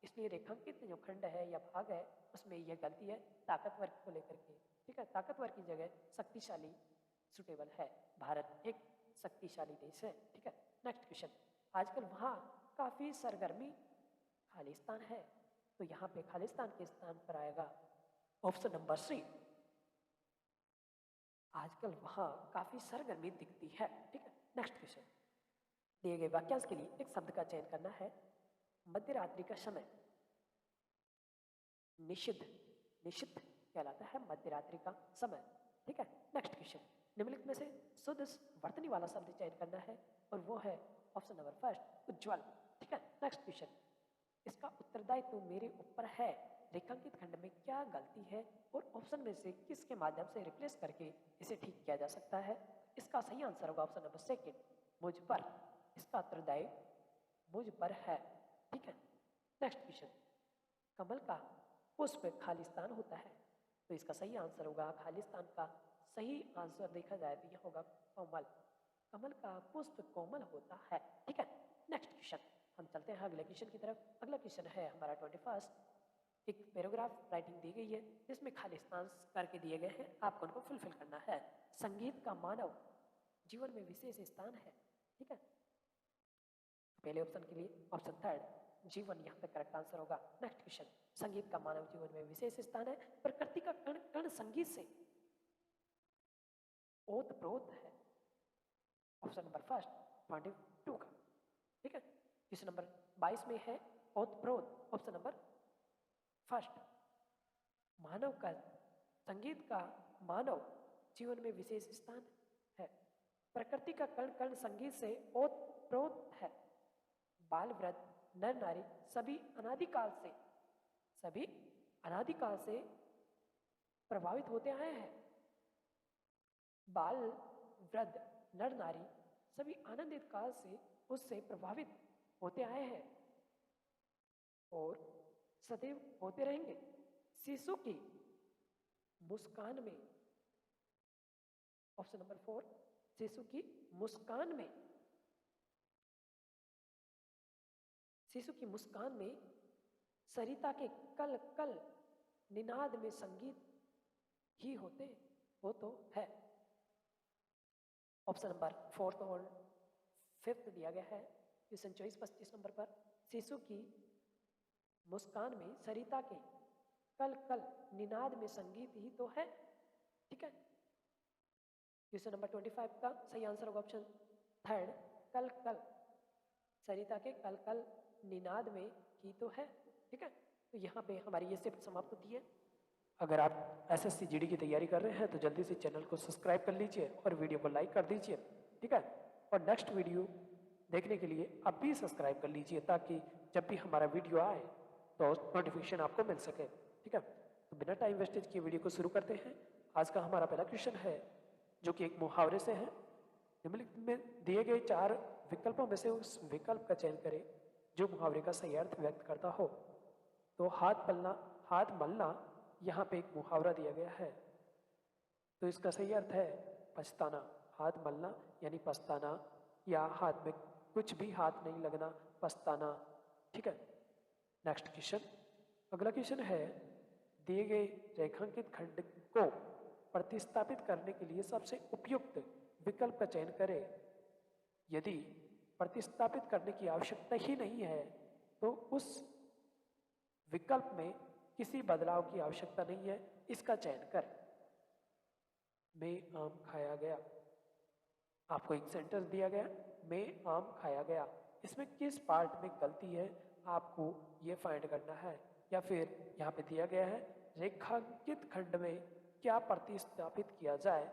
इसलिए रेखांकित जो खंड है या भाग है उसमें यह गलती है ताकतवर को लेकर के। ठीक है, ताकतवर की जगह शक्तिशाली सुटेबल है। भारत एक शक्तिशाली देश है। ठीक है, नेक्स्ट क्वेश्चन। आजकल वहाँ काफी सरगर्मी खालिस्तान है, तो यहाँ पे खालिस्तान के स्थान पर आएगा ऑप्शन नंबर सी। आजकल वहाँ काफी सरगर्मी दिखती है। ठीक है, नेक्स्ट क्वेश्चन। दिए गए वाक्यांश के लिए एक शब्द का चयन करना है। मध्य रात्रि का समय निषिद्ध, निषिद्ध कहलाता है मध्य रात्रि का समय। ठीक है, नेक्स्ट क्वेश्चन। निम्नलिखित में से शुद्ध वर्तनी वाला शब्द चयन करना है और वो है ऑप्शन नंबर फर्स्ट उज्ज्वल। ठीक है, नेक्स्ट क्वेश्चन। इसका उत्तरदायित्व मेरे ऊपर है, रेखांकित खंड में क्या गलती है और ऑप्शन में से किसके माध्यम से रिप्लेस करके इसे ठीक किया जा सकता है। इसका सही आंसर होगा ऑप्शन नंबर सेकंड, मुझ पर। इसका उत्तरदायित्व मुझ पर है। ठीक है, नेक्स्ट क्वेश्चन। कमल का पुष्प खालिस्तान होता है, तो इसका सही आंसर होगा खालिस्तान का सही आंसर देखा जाए तो यह होगा कोमल। कमल का पुष्प कोमल होता है। ठीक है, नेक्स्ट क्वेश्चन। हम चलते हैं अगले क्वेश्चन की तरफ। अगला क्वेश्चन है हमारा 21। एक पैराग्राफ राइटिंग दी गई है जिसमें खालिस्तान करके दिए गए हैं, आपको उनको फुलफिल करना है। संगीत का मानव जीवन में विशेष स्थान है। ठीक है, पहले ऑप्शन के लिए ऑप्शन थर्ड जीवन यहाँ पे करेक्ट आंसर होगा। Next question. संगीत का मानव जीवन में विशेष स्थान है। प्रकृति का कण कण संगीत से ओतप्रोत है। ऑप्शन नंबर फर्स्ट 22 का। ठीक है, क्वेश्चन नंबर 22 में है ओतप्रोत, ऑप्शन नंबर फर्स्ट। मानव का संगीत का मानव जीवन में विशेष स्थान है। प्रकृति का कण कण संगीत से ओतप्रोत है। बाल वृद्ध नर नारी सभी अनादिकाल से प्रभावित होते आए हैं। बाल वृद्ध नर नारी सभी आनंदित काल से उससे प्रभावित होते आए हैं और सदैव होते रहेंगे। शिशु की मुस्कान में, ऑप्शन नंबर 4, शिशु की मुस्कान में, शिशु की मुस्कान में सरिता के कल कल निनाद में संगीत ही हो तो है। ऑप्शन नंबर 4 और 5 दिया गया है क्वेश्चन चॉइस 25 नंबर पर। शिशु की मुस्कान में सरिता के कल कल निनाद में संगीत ही तो है। ठीक है, क्वेश्चन नंबर 25 का सही आंसर होगा ऑप्शन 3, कल कल, सरिता के कल कल निनाद में ही तो है। ठीक है, तो यहाँ पे हमारी ये शिफ्ट समाप्त होती है। अगर आप एसएससी जीडी की तैयारी कर रहे हैं तो जल्दी से चैनल को सब्सक्राइब कर लीजिए और वीडियो को लाइक कर दीजिए। ठीक है, और नेक्स्ट वीडियो देखने के लिए आप भी सब्सक्राइब कर लीजिए ताकि जब भी हमारा वीडियो आए तो नोटिफिकेशन आपको मिल सके। ठीक है, तो बिना टाइम वेस्टेज किए वीडियो को शुरू करते हैं। आज का हमारा पहला क्वेश्चन है जो कि एक मुहावरे से है। निम्नलिखित में दिए गए 4 विकल्पों में से उस विकल्प का चयन करें जो मुहावरे का सही अर्थ व्यक्त करता हो। तो हाथ मलना यहाँ पे एक मुहावरा दिया गया है, तो इसका सही अर्थ है पछताना। हाथ मलना यानी पछताना, या हाथ में कुछ भी हाथ नहीं लगना, पछताना। ठीक है, नेक्स्ट क्वेश्चन, अगला क्वेश्चन है दिए गए रेखांकित खंड को प्रतिस्थापित करने के लिए सबसे उपयुक्त विकल्प का चयन करें। यदि प्रतिस्थापित करने की आवश्यकता ही नहीं है तो उस विकल्प में किसी बदलाव की आवश्यकता नहीं है, इसका चयन करें। मैं आम खाया गया, आपको एक सेंटेंस दिया गया, मैं आम खाया गया, इसमें किस पार्ट में गलती है आपको ये फाइंड करना है। या फिर यहाँ पे दिया गया है रेखांकित खंड में क्या प्रतिस्थापित किया जाए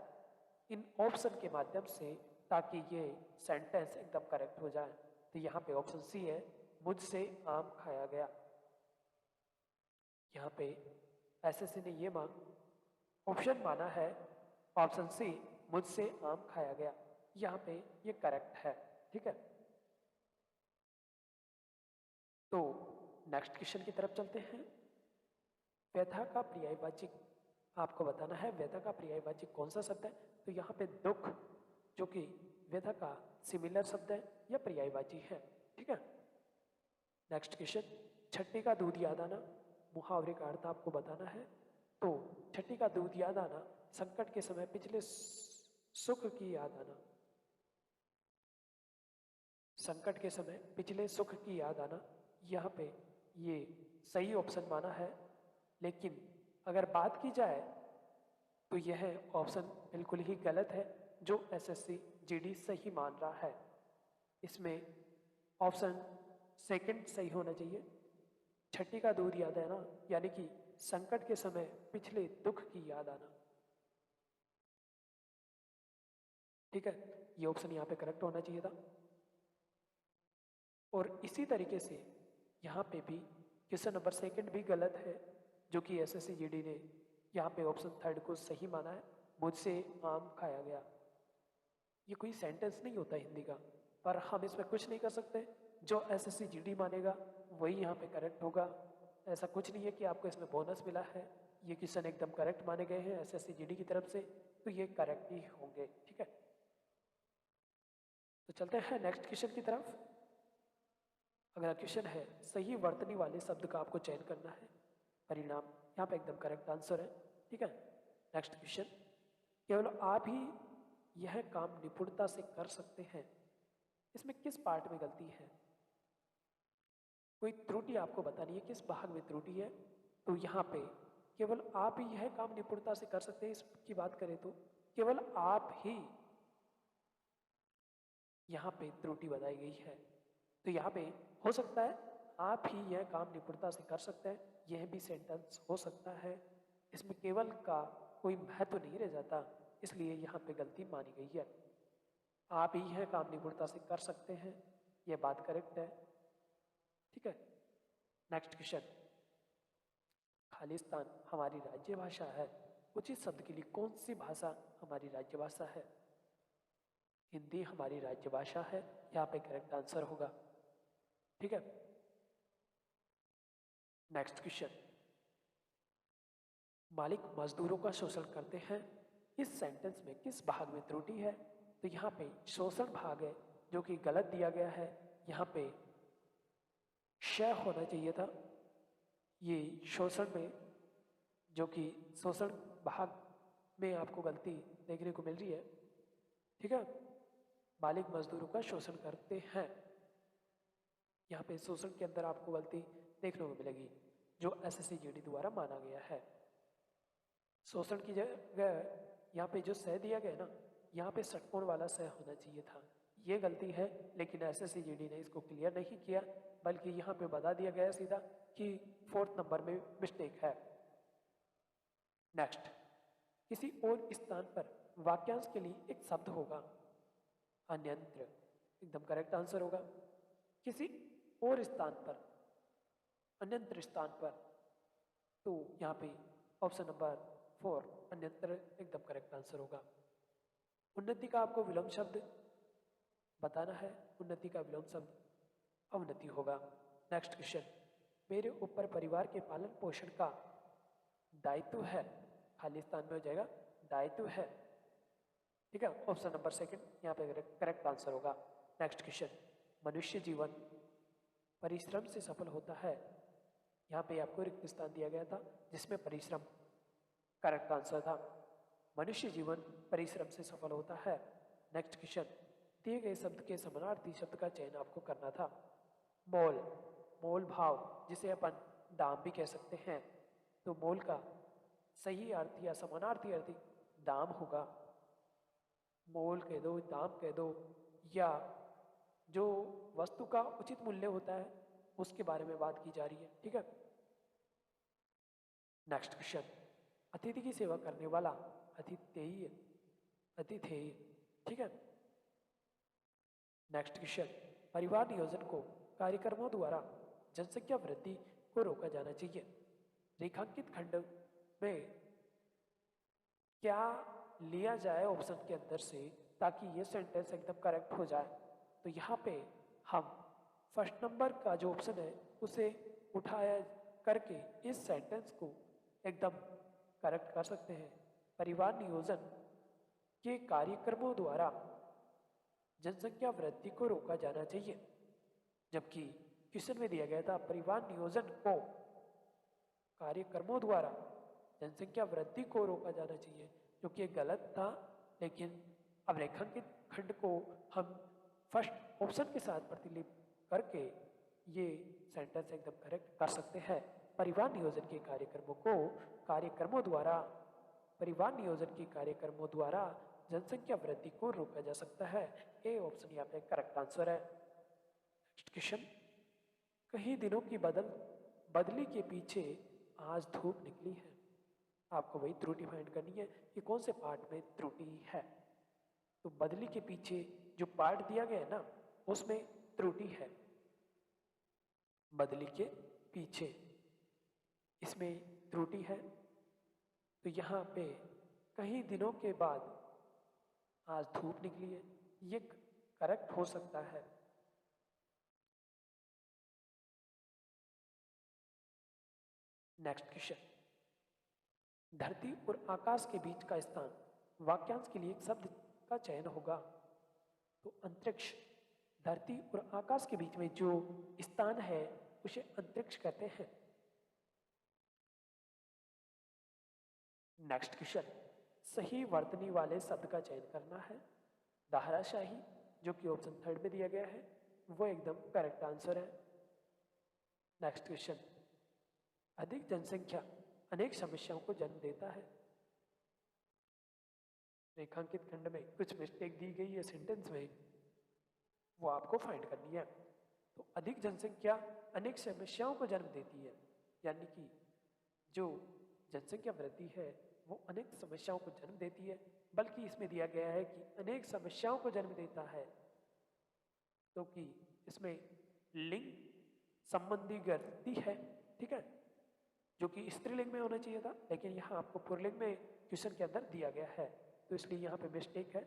इन ऑप्शन के माध्यम से ताकि ये सेंटेंस एकदम करेक्ट हो जाए। तो यहाँ पे ऑप्शन सी है मुझसे आम खाया गया। यहाँ पे एसएससी ने ये ऑप्शन माना है ऑप्शन सी मुझसे आम खाया गया, यहाँ पे ये करेक्ट है। ठीक है, तो नेक्स्ट क्वेश्चन की तरफ चलते हैं। व्यथा का पर्यायवाची आपको बताना है, व्यथा का पर्यायवाची कौन सा शब्द है। तो यहाँ पे दुख जो कि व्यथा का सिमिलर शब्द है या पर्यायवाची है। ठीक है, नेक्स्ट क्वेश्चन, छठी का दूध याद आना, मुहावरे का अर्थ आपको बताना है। तो छठी का दूध याद आना, संकट के समय पिछले सुख की याद आना, संकट के समय पिछले सुख की याद आना, यहाँ पे ये सही ऑप्शन माना है। लेकिन अगर बात की जाए तो यह ऑप्शन बिल्कुल ही गलत है जो एसएससी जीडी सही मान रहा है। इसमें ऑप्शन सेकंड सही होना चाहिए। छठी का दूध याद आना यानी कि संकट के समय पिछले दुख की याद आना। ठीक है, ये ऑप्शन यहाँ पे करेक्ट होना चाहिए था। और इसी तरीके से यहाँ पे भी क्वेश्चन नंबर सेकंड भी गलत है जो कि एसएससी जीडी ने यहाँ पे ऑप्शन थर्ड को सही माना है, मुझसे आम खाया गया। ये कोई सेंटेंस नहीं होता हिंदी का, पर हम इसमें कुछ नहीं कर सकते। जो एसएससी जीडी मानेगा वही यहाँ पे करेक्ट होगा। ऐसा कुछ नहीं है कि आपको इसमें बोनस मिला है, ये क्वेश्चन एकदम करेक्ट माने गए हैं एसएससी जीडी की तरफ से, तो ये करेक्ट ही होंगे। ठीक है, तो चलते हैं नेक्स्ट क्वेश्चन की तरफ। अगला क्वेश्चन है सही वर्तनी वाले शब्द का आपको चयन करना है। परिणाम यहाँ पे एकदम करेक्ट आंसर है। ठीक है, नेक्स्ट क्वेश्चन, केवल आप ही यह काम निपुणता से कर सकते हैं, इसमें किस पार्ट में गलती है। कोई त्रुटि आपको बतानी है, किस भाग में त्रुटि है। तो यहाँ पे केवल आप ही यह काम निपुणता से कर सकते हैं, इसकी बात करें तो केवल आप ही यहाँ पे त्रुटि बताई गई है। तो यहाँ पे हो सकता है आप ही यह काम निपुणता से कर सकते हैं, यह भी सेंटेंस हो सकता है। इसमें केवल का कोई महत्व नहीं रह जाता, इसलिए यहाँ पे गलती मानी गई है। आप ही यह काम निपुणता से कर सकते हैं, यह बात करेक्ट है। ठीक है। नेक्स्ट क्वेश्चन, खालिस्तान हमारी राज्य भाषा है, उचित शब्द के लिए कौन सी भाषा हमारी राज्य भाषा है? हिंदी हमारी राज्य भाषा है, यहाँ पे करेक्ट आंसर होगा। ठीक है। नेक्स्ट क्वेश्चन, मालिक मजदूरों का शोषण करते हैं, इस सेंटेंस में किस भाग में त्रुटि है? तो यहाँ पे शोषण भाग है जो कि गलत दिया गया है, यहाँ पे श होना चाहिए था। ये शोषण में जो कि शोषण भाग में आपको गलती देखने को मिल रही है। ठीक है। मालिक मजदूरों का शोषण करते हैं, यहाँ पे शोषण के अंदर आपको गलती देखने को मिलेगी जो SSCGD द्वारा माना गया है। शोषण की जगह यहाँ पे जो सह दिया गया ना, यहाँ पे षटकोण वाला सह होना चाहिए था। ये गलती है, लेकिन SSCGD ने इसको क्लियर नहीं किया, बल्कि यहाँ पे बता दिया गया सीधा कि 4th नंबर में मिस्टेक है। नेक्स्ट, किसी और स्थान पर वाक्यांश के लिए एक शब्द होगा, अन्यंत्र एकदम करेक्ट आंसर होगा। किसी और स्थान पर, अन्यंत्र स्थान पर, तो यहाँ पे ऑप्शन नंबर 4 अन्यंत्र एकदम करेक्ट आंसर होगा। उन्नति का आपको विलोम शब्द बताना है, उन्नति का विलोम शब्द अवनति होगा। नेक्स्ट क्वेश्चन, मेरे ऊपर परिवार के पालन पोषण का दायित्व है, खालिस्तान में हो जाएगा दायित्व है। ठीक है। ऑप्शन नंबर 2 यहाँ पे करेक्ट आंसर होगा। नेक्स्ट क्वेश्चन, मनुष्य जीवन परिश्रम से सफल होता है, यहाँ पे आपको रिक्त स्थान दिया गया था जिसमें परिश्रम करेक्ट आंसर था। मनुष्य जीवन परिश्रम से सफल होता है। नेक्स्ट क्वेश्चन, दिए गए शब्द के समानार्थी शब्द का चयन आपको करना था। मोल, मोल भाव जिसे अपन दाम भी कह सकते हैं, तो मोल का सही अर्थ या समानार्थी अर्थ दाम होगा। मोल कह दो, दाम कह दो, या जो वस्तु का उचित मूल्य होता है उसके बारे में बात की जा रही है। ठीक है। नेक्स्ट क्वेश्चन, अतिथि की सेवा करने वाला अतिथेय, अतिथेय। ठीक है। नेक्स्ट क्वेश्चन, परिवार नियोजन को कार्यक्रमों द्वारा जनसंख्या वृद्धि को रोका जाना चाहिए, रेखांकित खंड में क्या लिया जाए ऑप्शन के अंदर से ताकि ये सेंटेंस एकदम करेक्ट हो जाए? तो यहाँ पे हम फर्स्ट नंबर का जो ऑप्शन है उसे उठाया करके इस सेंटेंस को एकदम करेक्ट कर सकते हैं। परिवार नियोजन के कार्यक्रमों द्वारा जनसंख्या वृद्धि को रोका जाना चाहिए, जबकि क्वेश्चन में दिया गया था परिवार नियोजन को कार्यक्रमों द्वारा जनसंख्या वृद्धि को रोका जाना चाहिए, जो कि गलत था। लेकिन अब रेखांकित खंड को हम फर्स्ट ऑप्शन के साथ प्रतिलिपि करके ये सेंटेंस एकदम करेक्ट कर सकते हैं। परिवार नियोजन के कार्यक्रमों को कार्यक्रमों द्वारा, परिवार नियोजन के कार्यक्रमों द्वारा जनसंख्या वृद्धि को रोका जा सकता है। ए ऑप्शन यहाँ पे करेक्ट आंसर है। नेक्स्ट क्वेश्चन, कई दिनों की बदली के पीछे आज धूप निकली है, आपको वही त्रुटि फाइंड करनी है कि कौन से पार्ट में त्रुटि है। तो बदली के पीछे जो पार्ट दिया गया है ना उसमें त्रुटि है। बदली के पीछे इसमें त्रुटि है, तो यहाँ पे कई दिनों के बाद आज धूप निकली है, ये करेक्ट हो सकता है। नेक्स्ट क्वेश्चन, धरती और आकाश के बीच का स्थान, वाक्यांश के लिए एक शब्द का चयन होगा। तो अंतरिक्ष, धरती और आकाश के बीच में जो स्थान है उसे अंतरिक्ष कहते हैं। नेक्स्ट क्वेश्चन, सही वर्तनी वाले शब्द का चयन करना है। धाराशाही जो कि ऑप्शन 3 में दिया गया है वो एकदम करेक्ट आंसर है। नेक्स्ट क्वेश्चन, अधिक जनसंख्या अनेक समस्याओं को जन्म देता है। रेखांकित खंड में कुछ मिस्टेक दी गई है सेंटेंस में, वो आपको फाइंड करनी है। तो अधिक जनसंख्या अनेक समस्याओं को जन्म देती है, यानी कि जो जनसंख्या वृद्धि है वो अनेक समस्याओं को जन्म देती है, बल्कि इसमें दिया गया है कि अनेक समस्याओं को जन्म देता है, तो कि इसमें लिंग संबंधी गति है, ठीक है, जो कि स्त्रीलिंग में होना चाहिए था, लेकिन यहाँ आपको पुल्लिंग में क्वेश्चन के अंदर दिया गया है, तो इसलिए यहाँ पे मिस्टेक है।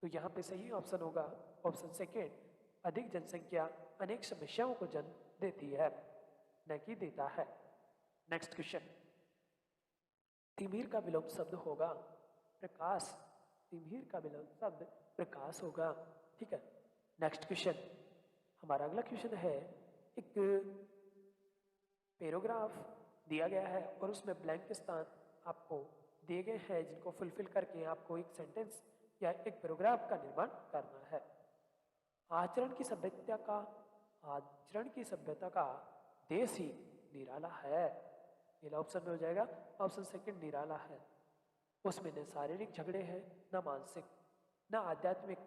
तो यहाँ पे सही ऑप्शन होगा ऑप्शन सेकेंड, अधिक जनसंख्या अनेक समस्याओं को जन्म देती है, न कि देता है। नेक्स्ट क्वेश्चन, तिमिर का विलोम शब्द होगा प्रकाश, तिमिर का विलोम शब्द प्रकाश होगा, ठीक है। नेक्स्ट क्वेश्चन, हमारा अगला क्वेश्चन है, एक पैराग्राफ दिया गया है और उसमें ब्लैंक स्थान आपको दिए गए हैं, जिनको फुलफिल करके आपको एक सेंटेंस या एक पैराग्राफ का निर्माण करना है। आचरण की सभ्यता का देश ही निराला है, ये ऑप्शन में हो जाएगा ऑप्शन सेकंड निराला है। उसमें न शारीरिक झगड़े हैं, न मानसिक, न आध्यात्मिक,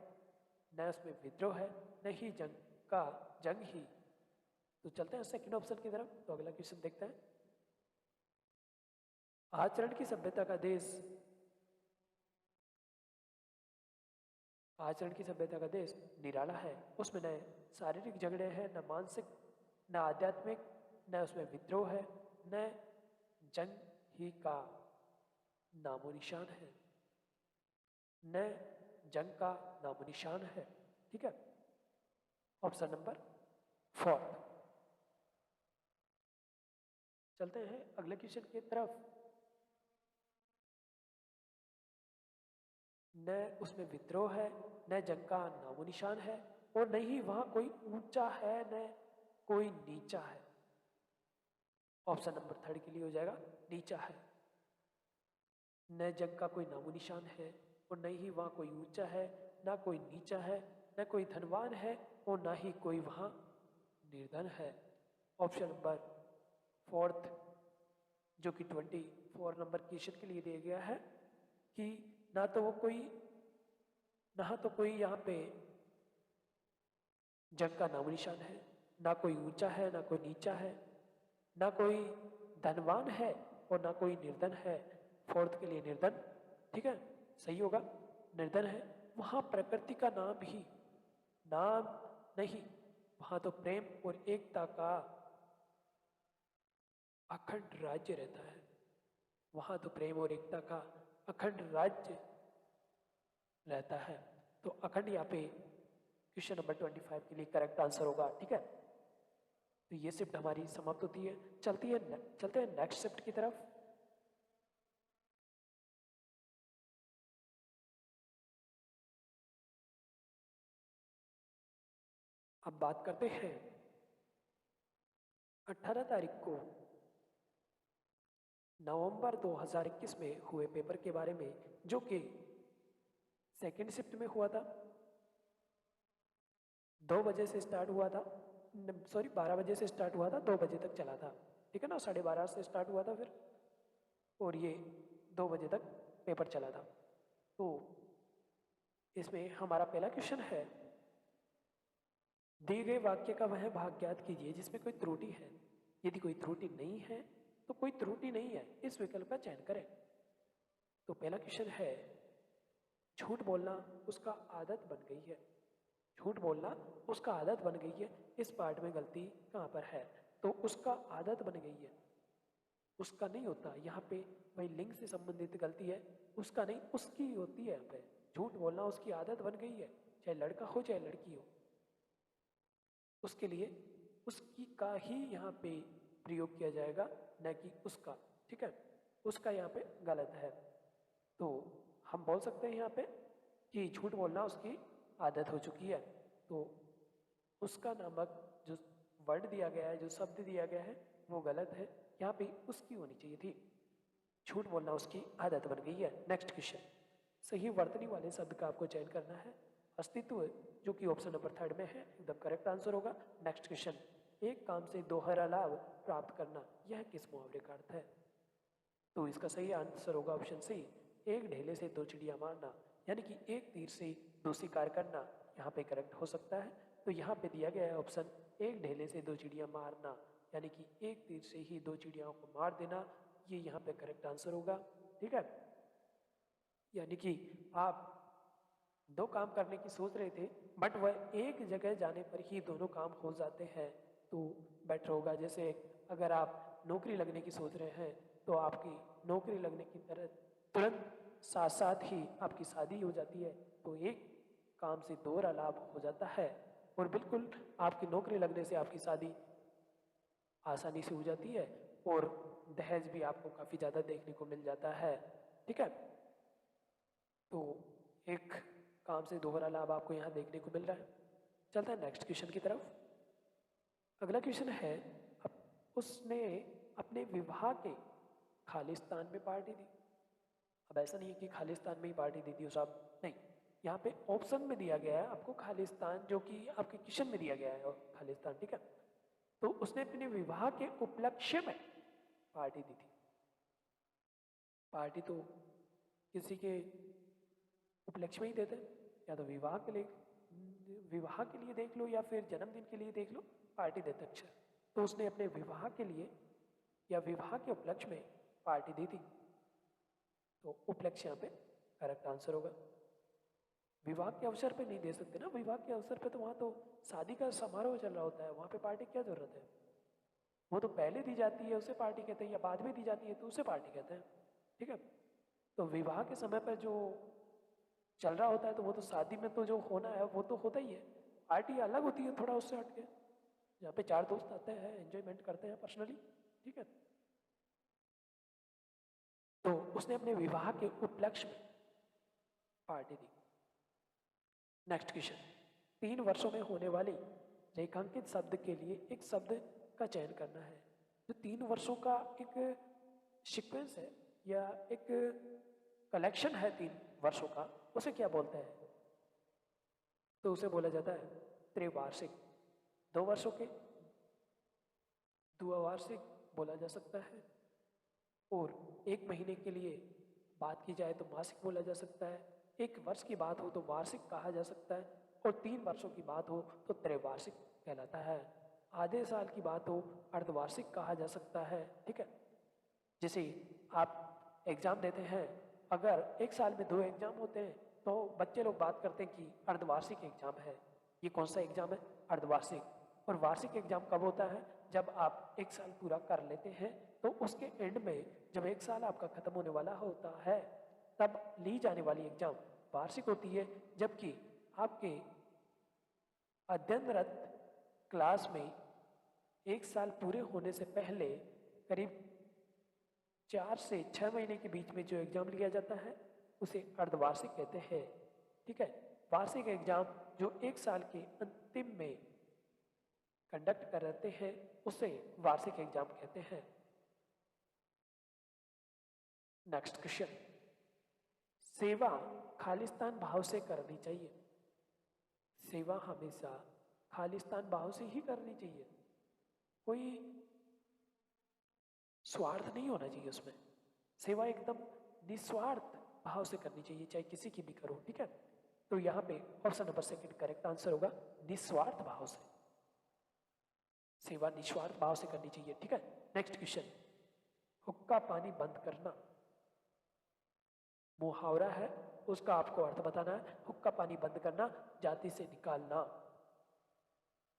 न उसमें विद्रोह है, न ही जंग ही। तो चलते हैं सेकंड ऑप्शन की तरफ। तो अगला क्वेश्चन देखते हैं, आचरण की सभ्यता का देश, आचरण की सभ्यता का देश निराला है, उसमें न शारीरिक झगड़े हैं, न मानसिक, न आध्यात्मिक, न उसमें विद्रोह है, न जंग ही का नामो निशान है, न जंग का नामो निशान है, ठीक है। Option number 4। चलते हैं अगले क्वेश्चन की तरफ। न उसमें विद्रोह है, न जंग का नामो निशान है, और न ही वहां कोई ऊंचा है, न कोई नीचा है। ऑप्शन नंबर 3 के लिए हो जाएगा नीचा है। न जंग का कोई नामो निशान है, और न ही वहां कोई ऊंचा है, ना कोई नीचा है, न कोई धनवान है, और ना ही कोई वहां निर्धन है। ऑप्शन नंबर 4 जो कि 24 नंबर क्वेश्चन के लिए दिया गया है कि ना तो कोई यहाँ पे जंग का नामो निशान है, ना कोई ऊंचा है, ना कोई नीचा है, ना कोई धनवान है, और ना कोई निर्धन है। 4 के लिए निर्धन, ठीक है, सही होगा, निर्धन है। वहां प्रकृति का नाम नहीं, वहां तो प्रेम और एकता का अखंड राज्य रहता है, वहां तो प्रेम और एकता का अखंड राज्य रहता है। तो अखंड यहाँ पे क्वेश्चन नंबर 25 के लिए करेक्ट आंसर होगा, ठीक है। तो ये शिफ्ट हमारी समाप्त होती है। चलते हैं नेक्स्ट शिफ्ट की तरफ। अब बात करते हैं 18 तारीख को नवंबर 2021 में हुए पेपर के बारे में, जो कि सेकेंड शिफ्ट में हुआ था। 2 बजे से स्टार्ट हुआ था, सॉरी 12 बजे से स्टार्ट हुआ था, 2 बजे तक चला था, ठीक है ना। 12:30 से स्टार्ट हुआ था फिर, और ये 2 बजे तक पेपर चला था। तो इसमें हमारा पहला क्वेश्चन है, दिए गए वाक्य का वह भाग ज्ञात कीजिए जिसमें कोई त्रुटि है। यदि कोई त्रुटि नहीं है तो कोई त्रुटि नहीं है, इस विकल्प का चयन करें। तो पहला क्वेश्चन है, झूठ बोलना उसका आदत बन गई है। झूठ बोलना उसका आदत बन गई है, इस पार्ट में गलती कहाँ पर है? तो उसका आदत बन गई है, उसका नहीं होता यहाँ पे, वही लिंग से संबंधित गलती है, उसका नहीं उसकी होती है। यहाँ पे झूठ बोलना उसकी आदत बन गई है, चाहे लड़का हो चाहे लड़की हो, उसके लिए उसकी का ही यहाँ पे प्रयोग किया जाएगा, न कि उसका, ठीक है। उसका यहाँ पे गलत है। तो हम बोल सकते हैं यहाँ पे कि झूठ बोलना उसकी आदत हो चुकी है। तो उसका नामक जो वर्ड दिया गया है, जो शब्द दिया गया है, वो गलत है, यहाँ पे उसकी होनी चाहिए थी। झूठ बोलना उसकी आदत बन गई है। नेक्स्ट क्वेश्चन, सही वर्तनी वाले शब्द का आपको चयन करना है। अस्तित्व, जो कि ऑप्शन नंबर 3 में है, एकदम करेक्ट आंसर होगा। नेक्स्ट क्वेश्चन, एक काम से दोहरा लाभ प्राप्त करना, यह किस मुहावरे का अर्थ है? तो इसका सही आंसर होगा ऑप्शन सी, एक ढेले से 2 चिड़िया मारना, यानी कि एक तीर से 2 शिकार करना, यहाँ पे करेक्ट हो सकता है। तो यहाँ पे दिया गया है ऑप्शन, एक ढेले से 2 चिड़िया मारना, यानी कि एक तीर से ही 2 चिड़ियाओं को मार देना, ये यहाँ पे करेक्ट आंसर होगा, ठीक है। यानी कि आप 2 काम करने की सोच रहे थे, बट वह एक जगह जाने पर ही दोनों काम हो जाते हैं, तो बेटर होगा। जैसे अगर आप नौकरी लगने की सोच रहे हैं तो आपकी नौकरी लगने की तरह तुरंत साथ साथ ही आपकी शादी हो जाती है, तो एक काम से दोहरा लाभ हो जाता है। और बिल्कुल आपकी नौकरी लगने से आपकी शादी आसानी से हो जाती है और दहेज भी आपको काफ़ी ज़्यादा देखने को मिल जाता है। ठीक है, तो एक काम से दोहरा लाभ आपको यहाँ देखने को मिल रहा है। चलते हैं नेक्स्ट क्वेश्चन की तरफ। अगला क्वेश्चन है, उसने अपने विवाह के खालिस्तान में पार्टी दी। अब ऐसा नहीं है कि खालिस्तान में ही पार्टी दी थी साहब, नहीं, यहाँ पे ऑप्शन में दिया गया है आपको खालिस्तान, जो कि आपके क्वेश्चन में दिया गया है खालिस्तान। ठीक है, तो उसने अपने विवाह के उपलक्ष्य में पार्टी दी थी। पार्टी तो किसी के उपलक्ष्य में ही देते हैं, या तो विवाह के लिए देख लो या फिर जन्मदिन के लिए देख लो, पार्टी देते हैं अक्सर। तो उसने अपने विवाह के लिए या विवाह के उपलक्ष्य में पार्टी दी थी, तो उपलक्ष्य यहाँ पे करेक्ट आंसर होगा। विवाह के अवसर पे नहीं दे सकते ना, विवाह के अवसर पे तो वहाँ तो शादी का समारोह चल रहा होता है, वहाँ पे पार्टी क्या जरूरत है। वो तो पहले दी जाती है उसे पार्टी कहते हैं, या बाद में दी जाती है तो उसे पार्टी कहते हैं। ठीक है, तो विवाह के समय पर जो चल रहा होता है तो वो तो शादी में तो जो होना है वो तो होता ही है। पार्टी अलग होती है थोड़ा उससे हटके, यहाँ पे चार दोस्त आते हैं, एंजॉयमेंट करते हैं पर्सनली। ठीक है, तो उसने अपने विवाह के उपलक्ष्य में पार्टी दी। नेक्स्ट क्वेश्चन, 3 वर्षों में होने वाली रेखांकित शब्द के लिए एक शब्द का चयन करना है। जो 3 वर्षों का एक सीक्वेंस है या एक कलेक्शन है 3 वर्षों का, उसे क्या बोलते हैं? तो उसे बोला जाता है त्रिवार्षिक। 2 वर्षों के द्विवार्षिक बोला जा सकता है, और 1 महीने के लिए बात की जाए तो मासिक बोला जा सकता है। 1 वर्ष की बात हो तो वार्षिक कहा जा सकता है, और 3 वर्षों की बात हो तो त्रैवार्षिक कहलाता है। आधे साल की बात हो अर्धवार्षिक कहा जा सकता है। ठीक है, जैसे आप एग्जाम देते हैं, अगर 1 साल में 2 एग्जाम होते हैं तो बच्चे लोग बात करते हैं कि अर्धवार्षिक एग्जाम है। ये कौन सा एग्जाम है? अर्धवार्षिक। और वार्षिक एग्जाम कब होता है? जब आप 1 साल पूरा कर लेते हैं, तो उसके एंड में जब 1 साल आपका खत्म होने वाला होता है तब ली जाने वाली एग्जाम वार्षिक होती है। जबकि आपके अध्ययनरत क्लास में 1 साल पूरे होने से पहले करीब 4 से 6 महीने के बीच में जो एग्जाम लिया जाता है उसे अर्धवार्षिक कहते हैं। ठीक है, वार्षिक एग्जाम जो 1 साल के अंतिम में कंडक्ट करते हैं उसे वार्षिक एग्जाम कहते हैं। नेक्स्ट क्वेश्चन, सेवा खालिस्तान भाव से करनी चाहिए। सेवा हमेशा खालिस्तान भाव से ही करनी चाहिए, कोई स्वार्थ नहीं होना चाहिए उसमें। सेवा एकदम निस्वार्थ भाव से करनी चाहिए, चाहे किसी की भी करो। ठीक है, तो यहाँ पे ऑप्शन नंबर 2 करेक्ट आंसर होगा, निस्वार्थ भाव से। सेवा निस्वार्थ भाव से करनी चाहिए। ठीक है, नेक्स्ट क्वेश्चन, हुक्का पानी बंद करना मुहावरा है, उसका आपको अर्थ बताना है। हुक्का पानी बंद करना, जाति से निकालना।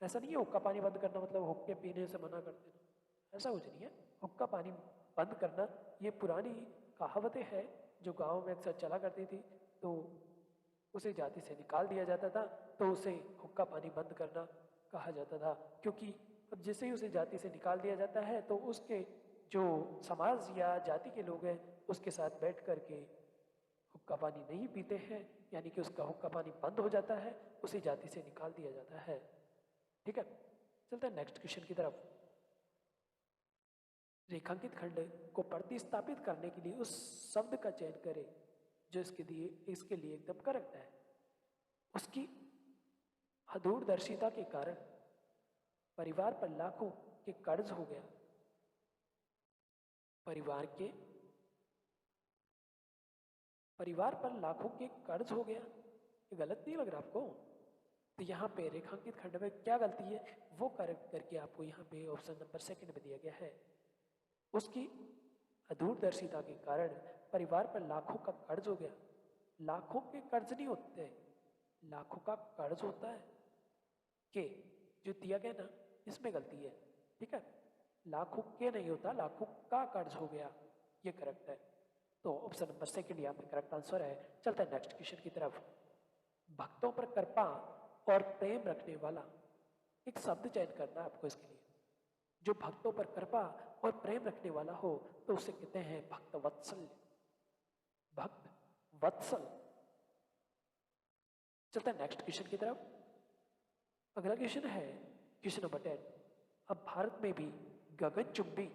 ऐसा नहीं है हुक्का पानी बंद करना मतलब हुक्के पीने से मना कर देना, ऐसा कुछ नहीं है। हुक्का पानी बंद करना ये पुरानी कहावतें हैं जो गाँव में अक्सर चला करती थी, तो उसे जाति से निकाल दिया जाता था, तो उसे हुक्का पानी बंद करना कहा जाता था। क्योंकि अब जैसे ही उसे जाति से निकाल दिया जाता है तो उसके जो समाज या जाति के लोग हैं उसके साथ बैठ करके हुक्का पानी नहीं पीते हैं, यानी कि उसका हुक्का पानी बंद हो जाता है, उसे जाति से निकाल दिया जाता है। ठीक है, चलते हैं नेक्स्ट क्वेश्चन की तरफ। रेखांकित खंड को प्रतिस्थापित करने के लिए उस शब्द का चयन करें जो इसके लिए एकदम करेक्ट है। उसकी अदूरदर्शिता के कारण परिवार पर लाखों के कर्ज हो गया। परिवार पर लाखों के कर्ज हो गया, ये गलत नहीं लग रहा आपको? तो यहाँ पे रेखांकित खंड में क्या गलती है वो करेक्ट करके आपको यहाँ पे ऑप्शन नंबर 2 में दिया गया है। उसकी अदूरदर्शिता के कारण परिवार पर लाखों का कर्ज हो गया। लाखों के कर्ज नहीं होते, लाखों का कर्ज होता है कि जो दिया गया ना इसमें गलती है, ठीक है। लाखों के नहीं होता, लाखों का कर्ज हो गया, ये करेक्ट है। तो ऑप्शन नंबर सेकंड यहाँ पे करेक्ट आंसर है। चलते हैं नेक्स्ट क्वेश्चन की तरफ। भक्तों पर कृपा और प्रेम रखने वाला, एक शब्द चयन करना है आपको इसके लिए। जो भक्तों पर कृपा और प्रेम रखने वाला हो तो उसे कहते हैं भक्त वत्सल। भक्त वत्सल। चलते हैं नेक्स्ट क्वेश्चन की तरफ। अगला क्वेश्चन है क्वेश्चन नंबर 10। अब भारत में भी गगनचुंबी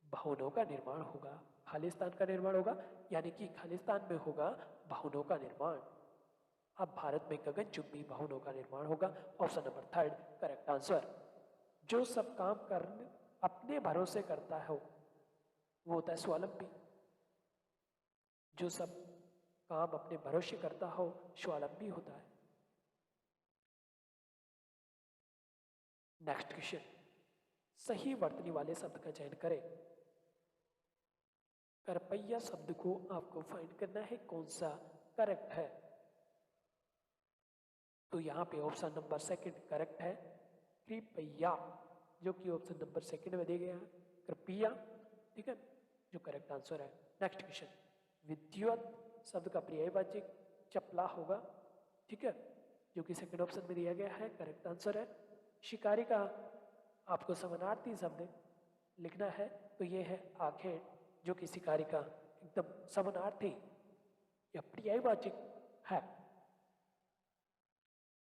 भवनों का निर्माण होगा, खालिस्तान का निर्माण होगा, यानी कि खालिस्तान में होगा भवनों का निर्माण। अब भारत में गगनचुंबी भवनों का निर्माण होगा। Option number third correct answer. जो सब काम करने अपने भरोसे करता है वो होता है स्वावलंबी। जो सब काम अपने भरोसे करता हो स्वावलंबी होता है। नेक्स्ट क्वेश्चन, सही वर्तनी वाले शब्द का चयन करें। कृपया शब्द को आपको फाइंड करना है कौन सा करेक्ट है। तो यहाँ पे ऑप्शन नंबर सेकंड करेक्ट है, कृपया, जो कि ऑप्शन नंबर सेकंड में दिया गया है, कृपया, ठीक है, जो करेक्ट आंसर है। नेक्स्ट क्वेश्चन, विद्युत शब्द का पर्यायवाची चपला होगा, ठीक है, जो कि सेकंड ऑप्शन में दिया गया है, करेक्ट आंसर है। शिकारी का आपको समानार्थी शब्द लिखना है तो ये है आखेट, जो कि शिकारी का एकदम समानार्थी या पर्यायवाची है।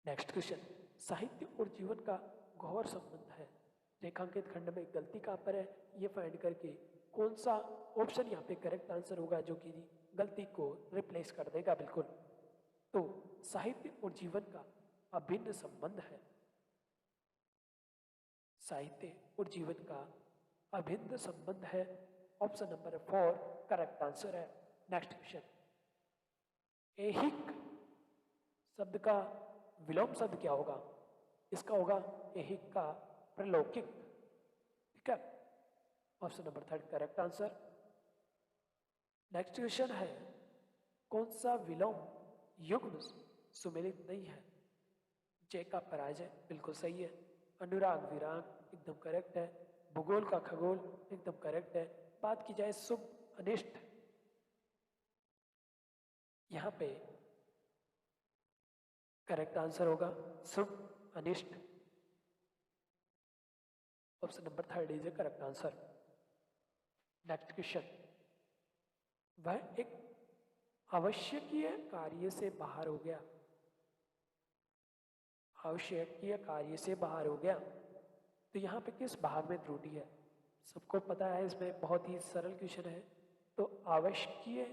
नेक्स्ट क्वेश्चन, साहित्य और जीवन का गहरा संबंध है। रेखांकित खंड में गलती कहाँ पर है ये फाइंड करके कौन सा ऑप्शन यहाँ पे करेक्ट आंसर होगा जो कि गलती को रिप्लेस कर देगा बिल्कुल। तो साहित्य और जीवन का अभिन्न संबंध है। साहित्य और जीवन का अभिन्न संबंध है। ऑप्शन नंबर 4 करेक्ट आंसर है। नेक्स्ट क्वेश्चन, ऐहिक शब्द का विलोम शब्द क्या होगा। इसका होगा ऐहिक का प्रलौकिक, ठीक है, option number 3 correct answer. Next question है, कौन सा विलोम युग्म सुमेलित नहीं है। जय का पराजय बिल्कुल सही है। अनुराग विराग एकदम करेक्ट है। भूगोल का खगोल एकदम करेक्ट है। बात की जाए शुभ अनिष्ट, यहां पे करेक्ट आंसर होगा शुभ अनिष्ट। Option number 3 is A correct answer. Next question, वह एक आवश्यकीय कार्य से बाहर हो गया। आवश्यकीय कार्य से बाहर हो गया, तो यहाँ पे किस भाग में त्रुटि है। सबको पता है, इसमें बहुत ही सरल क्वेश्चन है। तो आवश्यकीय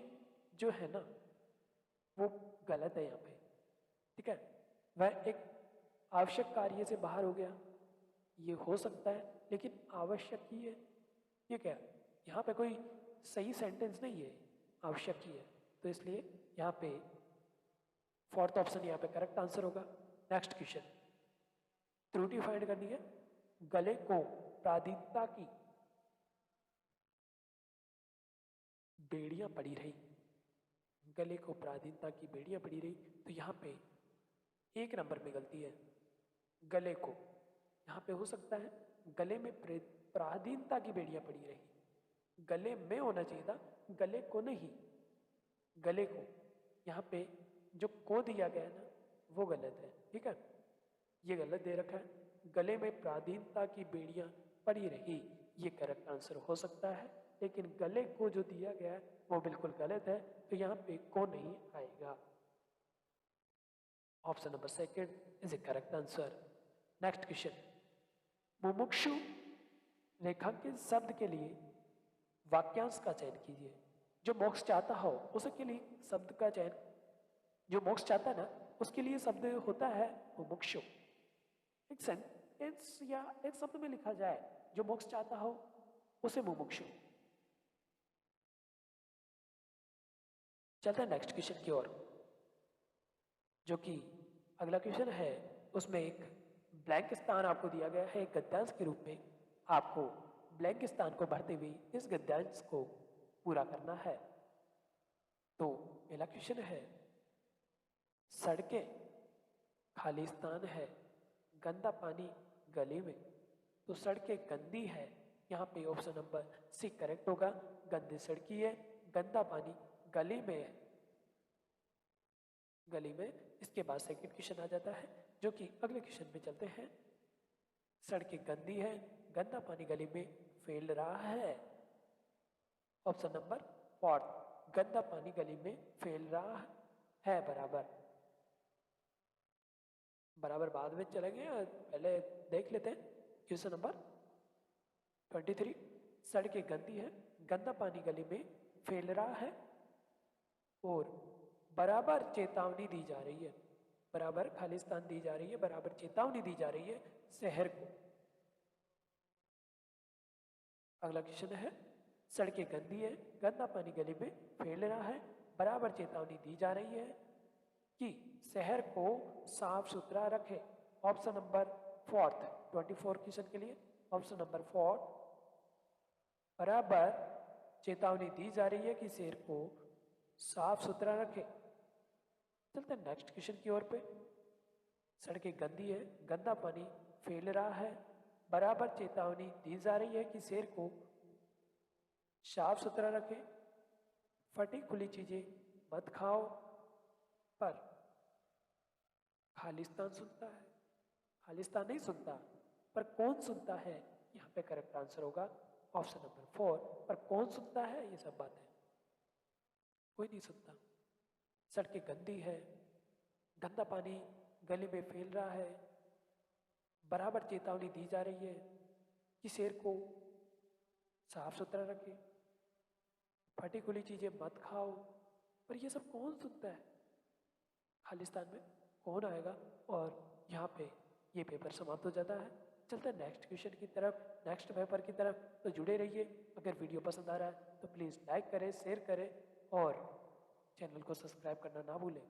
जो है ना वो गलत है यहाँ पे, ठीक है। वह एक आवश्यक कार्य से बाहर हो गया, ये हो सकता है, लेकिन आवश्यकीय ये क्या, यहाँ पे कोई सही सेंटेंस नहीं है, आवश्यकीय है, तो इसलिए यहाँ पे फोर्थ ऑप्शन यहाँ पे करेक्ट आंसर होगा। नेक्स्ट क्वेश्चन, त्रुटि फाइंड करनी है। गले को प्राधीनता की बेड़ियां पड़ी रही। गले को प्राधीनता की बेड़ियां पड़ी रही, तो यहाँ पे 1 नंबर में गलती है। गले को यहाँ पे हो सकता है गले में प्राधीनता की बेड़ियां पड़ी रही, गले में होना चाहिए था, गले को नहीं। गले को यहाँ पे जो को दिया गया है ना वो गलत है, ठीक है, ये गलत दे रखा है। गले में प्राधीनता की बेड़ियां पड़ी रही, ये करेक्ट आंसर हो सकता है, लेकिन गले को जो दिया गया है वो बिल्कुल गलत है, तो यहाँ पे को नहीं आएगा। Option number 2 is A correct answer. Next question, मुमुक्षु रेखांकित शब्द के लिए वाक्यांश का चयन कीजिए। जो मोक्ष चाहता हो उसके लिए शब्द का चयन, जो मोक्ष चाहता है ना उसके लिए शब्द होता है मुमुक्षु। एक सेंटेंस या एक शब्द में लिखा जाए जो मोक्ष चाहता हो उसे मुमुक्षु। चलते हैं नेक्स्ट क्वेश्चन की ओर, जो कि अगला क्वेश्चन है। उसमें एक ब्लैंक स्थान आपको दिया गया है, एक गद्यांश के रूप में आपको ब्लैंक स्थान को भरते हुए इस गद्यांश को पूरा करना है। तो पहला क्वेश्चन है, सड़कें खाली स्थान है, गंदा पानी गली में। तो सड़कें गंदी है, यहाँ पे ऑप्शन नंबर सी करेक्ट होगा। गंदी सड़की है, गंदा पानी गली में है, गली में। इसके बाद सेकंड क्वेश्चन आ जाता है, जो कि अगले क्वेश्चन में चलते हैं। सड़कें गंदी है, गंदा पानी गली में फैल रहा है। ऑप्शन नंबर फोर्थ, गंदा पानी गली में फैल रहा है बराबर। बराबर बाद में चलेंगे, पहले देख लेते हैं क्वेश्चन नंबर 23। सड़कें गंदी है, गंदा पानी गली में फैल रहा है और बराबर चेतावनी दी जा रही है। बराबर खालिस्तान दी जा रही है, बराबर चेतावनी दी जा रही है शहर को। अगला क्वेश्चन है, सड़कें गंदी है, गंदा पानी गली में फैल रहा है, बराबर चेतावनी दी जा रही है कि शहर को साफ सुथरा रखे। ऑप्शन नंबर फोर्थ, 24 क्वेश्चन के लिए ऑप्शन नंबर फोर्थ, बराबर चेतावनी दी जा रही है कि शहर को साफ सुथरा रखे। चलते हैं नेक्स्ट क्वेश्चन की ओर पे। सड़कें गंदी है, गंदा पानी फैल रहा है, बराबर चेतावनी दी जा रही है कि शहर को साफ सुथरा रखे। फटी खुली चीजें मत खाओ, पर खालिस्तान सुनता है। खालिस्तान नहीं सुनता, पर कौन सुनता है, यहाँ पे करेक्ट आंसर होगा ऑप्शन नंबर 4। पर कौन सुनता है, ये सब बात है, कोई नहीं सुनता। सड़कें गंदी है, गंदा पानी गली में फैल रहा है, बराबर चेतावनी दी जा रही है कि शहर को साफ सुथरा रखे। फटी खुली चीजें मत खाओ, पर ये सब कौन सुनता है, खालिस्तान में कौन आएगा। और यहाँ पे ये पेपर समाप्त हो जाता है। चलते हैं नेक्स्ट क्वेश्चन की तरफ, नेक्स्ट पेपर की तरफ। तो जुड़े रहिए। अगर वीडियो पसंद आ रहा है तो प्लीज़ लाइक करें, शेयर करें और चैनल को सब्सक्राइब करना ना भूलें।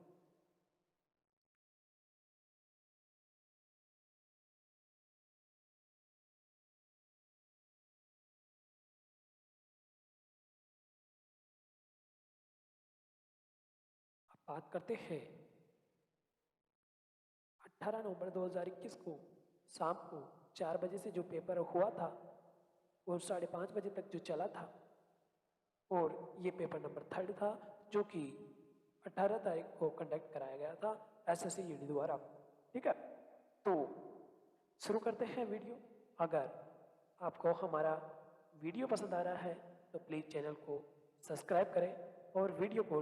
अब बात करते हैं 18 नवंबर 2021 को शाम को 4 बजे से जो पेपर हुआ था वो 5:30 बजे तक जो चला था, और ये पेपर नंबर 3 था, जो कि 18 तारीख को कंडक्ट कराया गया था एसएससी यूडी द्वारा। ठीक है, तो शुरू करते हैं वीडियो। अगर आपको हमारा वीडियो पसंद आ रहा है तो प्लीज़ चैनल को सब्सक्राइब करें और वीडियो को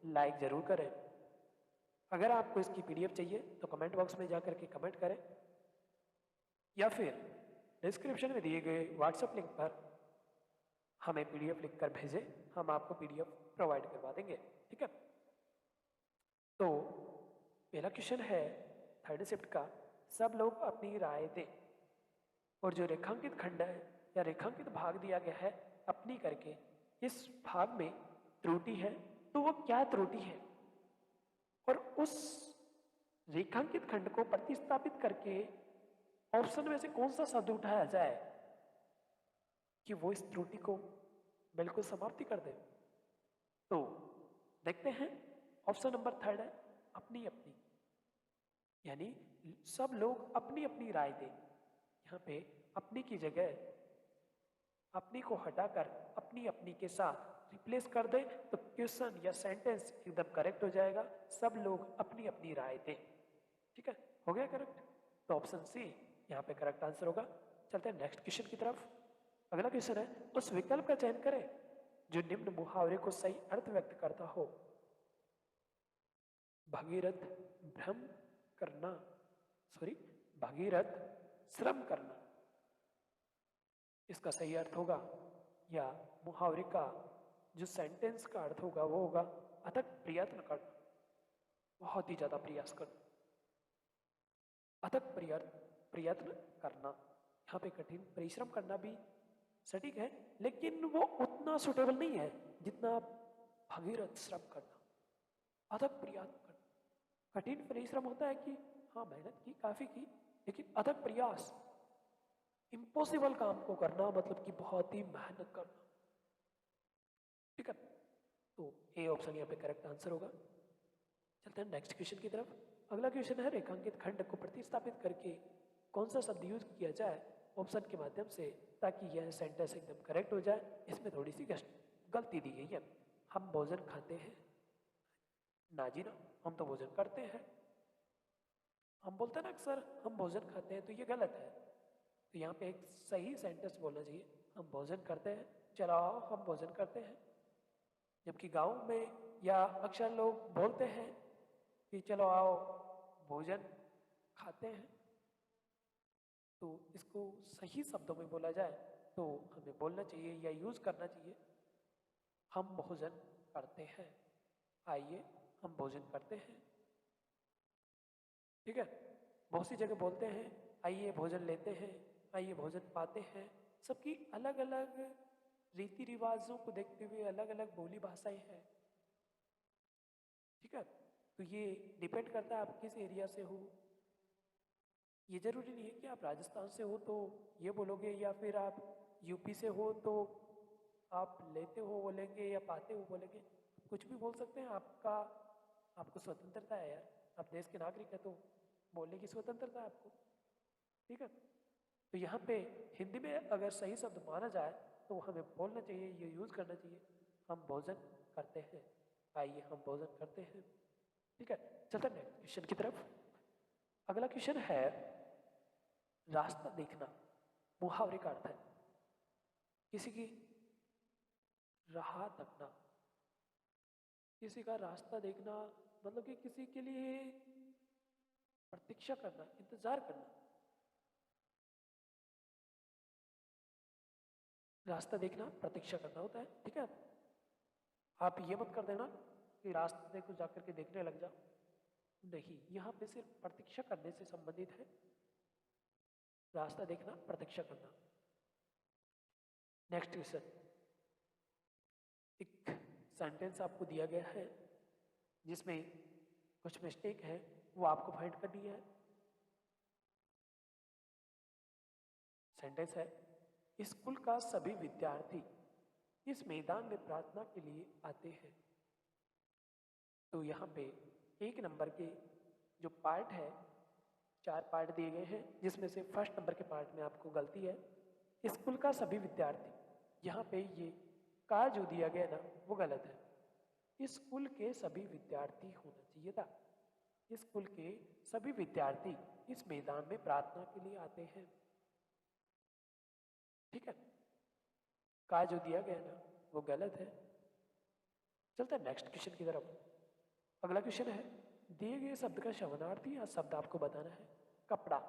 लाइक ज़रूर करें। अगर आपको इसकी पीडीएफ चाहिए तो कमेंट बॉक्स में जाकर के कमेंट करें, या फिर डिस्क्रिप्शन में दिए गए व्हाट्सएप लिंक पर हमें पीडीएफ लिख कर भेजें, हम आपको पीडीएफ प्रोवाइड करवा देंगे। ठीक है, तो पहला क्वेश्चन है 3rd शिफ्ट का, सब लोग अपनी राय दें। और जो रेखांकित खंड है या रेखांकित भाग दिया गया है अपनी करके, इस भाग में त्रुटि है, तो वो क्या त्रुटि है, और उस रेखांकित खंड को प्रतिस्थापित करके ऑप्शन में से कौन सा शब्द उठाया जाए कि वो इस त्रुटि को बिल्कुल समाप्ति कर दे। तो देखते हैं, ऑप्शन नंबर 3 है अपनी अपनी, यानी सब लोग अपनी अपनी राय दें। यहाँ पे अपनी की जगह अपनी को हटाकर अपनी अपनी के साथ रिप्लेस कर दे तो क्वेश्चन या सेंटेंस एकदम करेक्ट हो जाएगा। सब लोग अपनी अपनी राय दें। ठीक है, हो गया करेक्ट, तो ऑप्शन सी यहाँ पे करेक्ट आंसर होगा। चलते हैं नेक्स्ट क्वेश्चन की तरफ। अगला क्वेश्चन है, उस विकल्प का चयन करें जो निम्न मुहावरे को सही अर्थ व्यक्त करता हो। भगीरथ भ्रम करना, भगीरथ श्रम करना, इसका सही अर्थ होगा। या मुहावरे का जो सेंटेंस का अर्थ होगा वो होगा अथक प्रयत्न करना, बहुत ही ज्यादा प्रयास करना। अथक प्रयत्न करना, यहाँ पे कठिन परिश्रम करना भी सटीक है, लेकिन वो उतना सुटेबल नहीं है जितना भगीरथ श्रम करना, अथक प्रयत्न करना। कठिन परिश्रम होता है कि हाँ मेहनत की, काफी की, लेकिन अथक प्रयास, इम्पॉसिबल काम को करना, मतलब कि बहुत ही मेहनत करना। ठीक है, तो ए ऑप्शन यहाँ पे करेक्ट आंसर होगा। चलते हैं नेक्स्ट क्वेश्चन की तरफ। अगला क्वेश्चन है, रेखांकित खंड को प्रतिस्थापित करके कौन सा शब्द यूज किया जाए ऑप्शन के माध्यम से ताकि यह सेंटेंस एकदम करेक्ट हो जाए। इसमें थोड़ी सी गलती दी गई है। हम भोजन खाते हैं, ना जी ना, हम तो भोजन करते हैं। हम बोलते हैं ना अक्सर हम भोजन खाते हैं, तो ये गलत है। तो यहाँ पे एक सही सेंटेंस बोलना चाहिए, हम भोजन करते हैं, चलो आओ हम भोजन करते हैं। जबकि गांव में या अक्सर लोग बोलते हैं कि चलो आओ भोजन खाते हैं। तो इसको सही शब्दों में बोला जाए तो हमें बोलना चाहिए या यूज करना चाहिए, हम भोजन करते हैं, आइए हम भोजन करते हैं। ठीक है, बहुत सी जगह बोलते हैं आइए भोजन लेते हैं, आइए भोजन पाते हैं। सबकी अलग अलग रीति रिवाजों को देखते हुए अलग अलग बोली भाषाएं हैं। ठीक है, तो ये डिपेंड करता है आप किस एरिया से हो। ये जरूरी नहीं है कि आप राजस्थान से हो तो ये बोलोगे, या फिर आप यूपी से हो तो आप लेते हो बोलेंगे या पाते हो बोलेंगे। कुछ भी बोल सकते हैं, आपको स्वतंत्रता है यार, आप देश के नागरिक है तो बोलने की स्वतंत्रता है आपको। ठीक है, तो यहाँ पे हिंदी में अगर सही शब्द माना जाए तो हमें बोलना चाहिए, ये यूज करना चाहिए, हम भोजन करते हैं, आइए हम भोजन करते हैं। ठीक है, चलते हैं नेक्स्ट क्वेश्चन की तरफ। अगला क्वेश्चन है रास्ता देखना। मुहावरे का अर्थ है किसी की राह तकना। किसी का रास्ता देखना मतलब कि किसी के लिए प्रतीक्षा करना, इंतजार करना। रास्ता देखना प्रतीक्षा करना होता है। ठीक है, आप ये मत कर देना कि रास्ते को जाकर के देखने लग जाओ, नहीं, यहाँ पे सिर्फ प्रतीक्षा करने से संबंधित है। रास्ता देखना प्रतीक्षा करना। नेक्स्ट क्वेश्चन, एक सेंटेंस आपको दिया गया है जिसमें कुछ मिस्टेक है, वो आपको फाइंड करनी है। सेंटेंस है स्कूल का सभी विद्यार्थी इस मैदान में प्रार्थना के लिए आते हैं। तो यहाँ पे एक नंबर के जो पार्ट है, 4 पार्ट दिए गए हैं, जिसमें से फर्स्ट नंबर के पार्ट में आपको गलती है। स्कूल का सभी विद्यार्थी, यहाँ पे ये का जो दिया गया ना वो गलत है। स्कूल के सभी विद्यार्थी होना चाहिए था। स्कूल के सभी विद्यार्थी इस मैदान में प्रार्थना के लिए आते हैं। ठीक है, का जो दिया गया ना वो गलत है। चलते हैं नेक्स्ट क्वेश्चन की तरफ। अगला क्वेश्चन है दिए गए शब्द का समानार्थी या शब्द आपको बताना है। कपड़ा।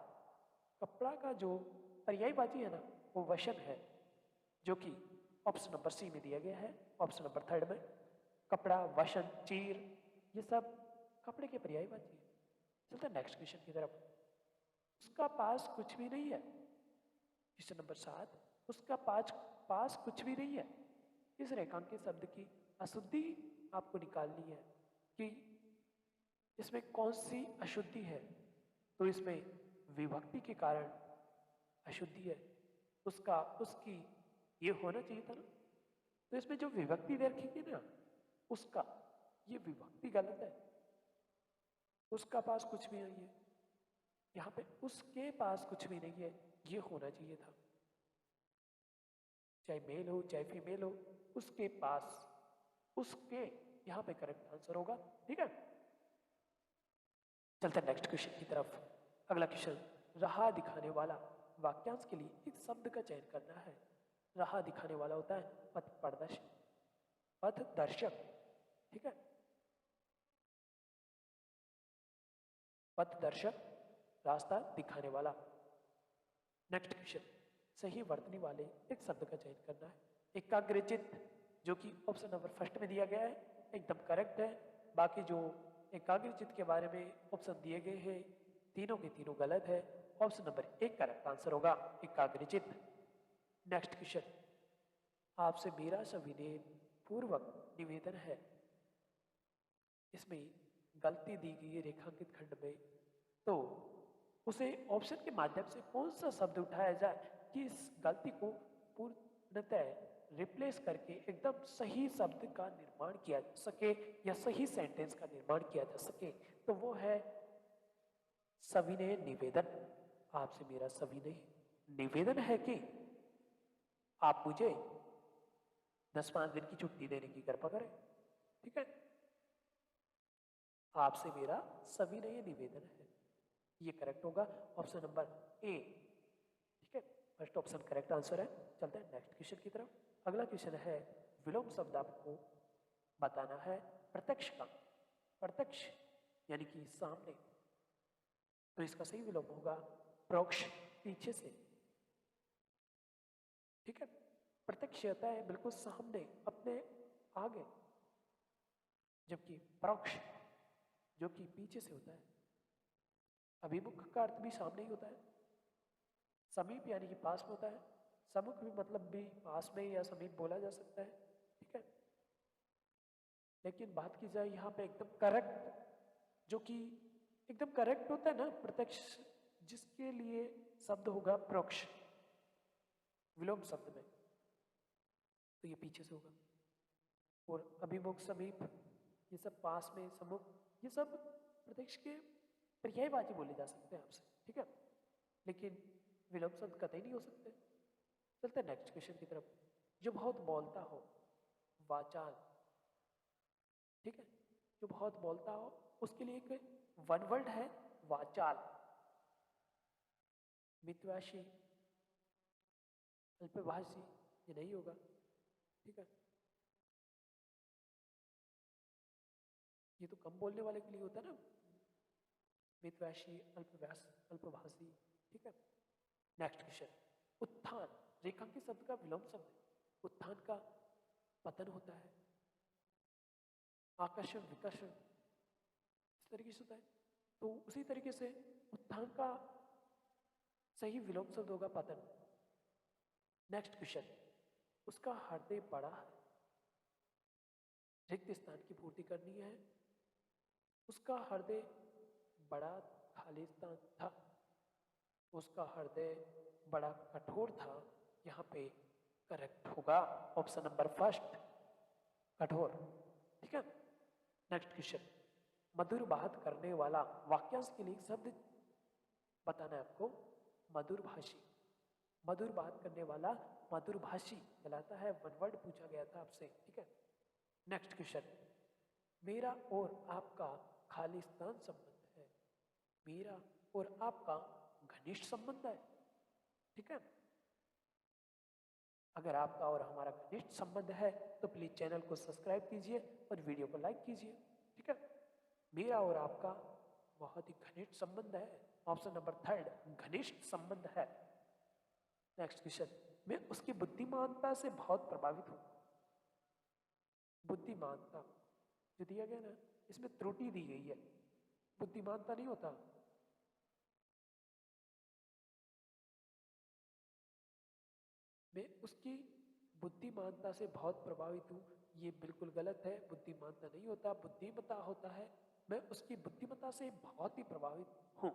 कपड़ा का जो पर्यायवाची है ना वो वशन है, जो कि ऑप्शन नंबर सी में दिया गया है। ऑप्शन नंबर 3 में कपड़ा, वशन, चीर, ये सब कपड़े के पर्यायवाची है। चलते हैं नेक्स्ट क्वेश्चन की तरफ। उसका पास कुछ भी नहीं है। क्वेश्चन नंबर 7, उसका पास कुछ भी नहीं है। इस रेखांकित शब्द की अशुद्धि आपको निकालनी है कि इसमें कौन सी अशुद्धि है। तो इसमें विभक्ति के कारण अशुद्धि है, उसकी ये होना चाहिए था ना। तो इसमें जो विभक्ति दे रखी थी ना उसका, ये विभक्ति गलत है। उसका पास कुछ भी नहीं है, यहाँ पे उसके पास कुछ भी नहीं है, ये होना चाहिए था। चाहे मेल हो चाहे फीमेल हो, उसके पास, उसके यहाँ पे करेक्ट आंसर होगा। ठीक है, चलते हैं नेक्स्ट क्वेश्चन की तरफ। अगला क्वेश्चन, राह दिखाने वाला। वाक्यांश के लिए एक शब्द का चयन करना है। राह दिखाने वाला होता है पथ प्रदर्शक, पथ दर्शक। ठीक है, पथ दर्शक, रास्ता दिखाने वाला। नेक्स्ट क्वेश्चन, सही वर्तनी वाले एक शब्द का चयन करना है। एकाग्रचित, जो कि ऑप्शन नंबर फर्स्ट में दिया गया है, एकदम करेक्ट है। बाकी जो एकाग्रचित के बारे में ऑप्शन दिए गए हैं तीनों के तीनों गलत है। ऑप्शन नंबर 1 करेक्ट आंसर होगा एकाग्रचित। नेक्स्ट क्वेश्चन, आपसे मेरा सविनय पूर्वक निवेदन है। इसमें गलती दी गई है रेखांकित खंड में, तो उसे ऑप्शन के माध्यम से कौन सा शब्द उठाया जाए कि इस गलती को पूर्णतः रिप्लेस करके एकदम सही शब्द का निर्माण किया जा सके या सही सेंटेंस का निर्माण किया जा सके। तो वो है सविनय निवेदन। आपसे मेरा सविनय निवेदन है कि आप मुझे 10-5 दिन की छुट्टी देने की कृपा करें। ठीक है, आपसे मेरा सविनय निवेदन है। ये करेक्ट होगा ऑप्शन नंबर ए। ठीक है, फर्स्ट ऑप्शन करेक्ट आंसर है। चलते हैं नेक्स्ट क्वेश्चन की तरफ। अगला क्वेश्चन है, विलोम शब्द आपको बताना है प्रत्यक्ष का। प्रत्यक्ष यानी कि सामने, तो इसका सही विलोम होगा प्रोक्ष, पीछे से। ठीक है, प्रत्यक्ष होता है बिल्कुल सामने, अपने आगे, जबकि परोक्ष जो कि पीछे से होता है। अभिमुख का अर्थ भी सामने ही होता है। समीप यानी कि पास में होता है। समुख भी मतलब भी पास में या समीप बोला जा सकता है। ठीक है, लेकिन बात की जाए यहाँ पे एकदम करेक्ट, जो कि एकदम करेक्ट होता है ना प्रत्यक्ष, जिसके लिए शब्द होगा प्रोक्ष विलोम शब्द में, तो ये पीछे से होगा। और अभिमुख, समीप, ये सब पास में, सम्मुख, ये सब प्रत्यक्ष के पर्यायवाची बोले जा सकते हैं आपसे। ठीक है, लेकिन विलोम शब्द कतई नहीं हो सकते। चलते हैं नेक्स्ट क्वेश्चन की तरफ। जो बहुत बोलता हो, वाचाल। ठीक है, जो बहुत बोलता हो उसके लिए एक वन वर्ड है वाचाल। मितभाषी, अल्पभाषी, ये नहीं होगा। ठीक है, ये तो कम बोलने वाले के लिए होता है ना, मितभाषी, अल्पभाषी। ठीक है, नेक्स्ट क्वेश्चन। उत्थान रेखांकित शब्द का विलोम शब्द है। उत्थान का पतन होता है, आकर्षण, विकर्षण, इस तरीके से होता है। तो उसी तरीके से उत्थान का सही विलोम शब्द होगा पतन। Next question. उसका हृदय बड़ा है, रिक्त स्थान की पूर्ति करनी है। उसका हृदय बड़ा खाली स्थान था, उसका हृदय बड़ा कठोर था। यहाँ पे करेक्ट होगा ऑप्शन नंबर फर्स्ट, कठोर। ठीक है, नेक्स्ट क्वेश्चन। मधुर बात करने वाला, वाक्यांश के लिए शब्द बताना है आपको। मधुरभाषी, मधुर बात करने वाला मधुरभाषी कहलाता है। वन वर्ड पूछा गया था आपसे। ठीक है, नेक्स्ट क्वेश्चन। मेरा और आपका खालिस्तान संबंध है। मेरा और आपका घनिष्ठ संबंध है। ठीक है, अगर आपका और हमारा घनिष्ठ संबंध है तो प्लीज चैनल को सब्सक्राइब कीजिए और वीडियो को लाइक कीजिए। ठीक है, मेरा और आपका बहुत ही घनिष्ठ संबंध है। ऑप्शन नंबर थर्ड, घनिष्ठ संबंध है। Next question. मैं उसकी बुद्धिमानता से बहुत प्रभावित हूं। बुद्धिमानता जो दिया गया ना, इसमें त्रुटि दी गई है, बुद्धिमानता नहीं होता। मैं उसकी बुद्धिमानता से बहुत प्रभावित हूं, ये बिल्कुल गलत है। बुद्धिमानता नहीं होता, बुद्धिमता होता है। मैं उसकी बुद्धिमता से बहुत ही प्रभावित हूं,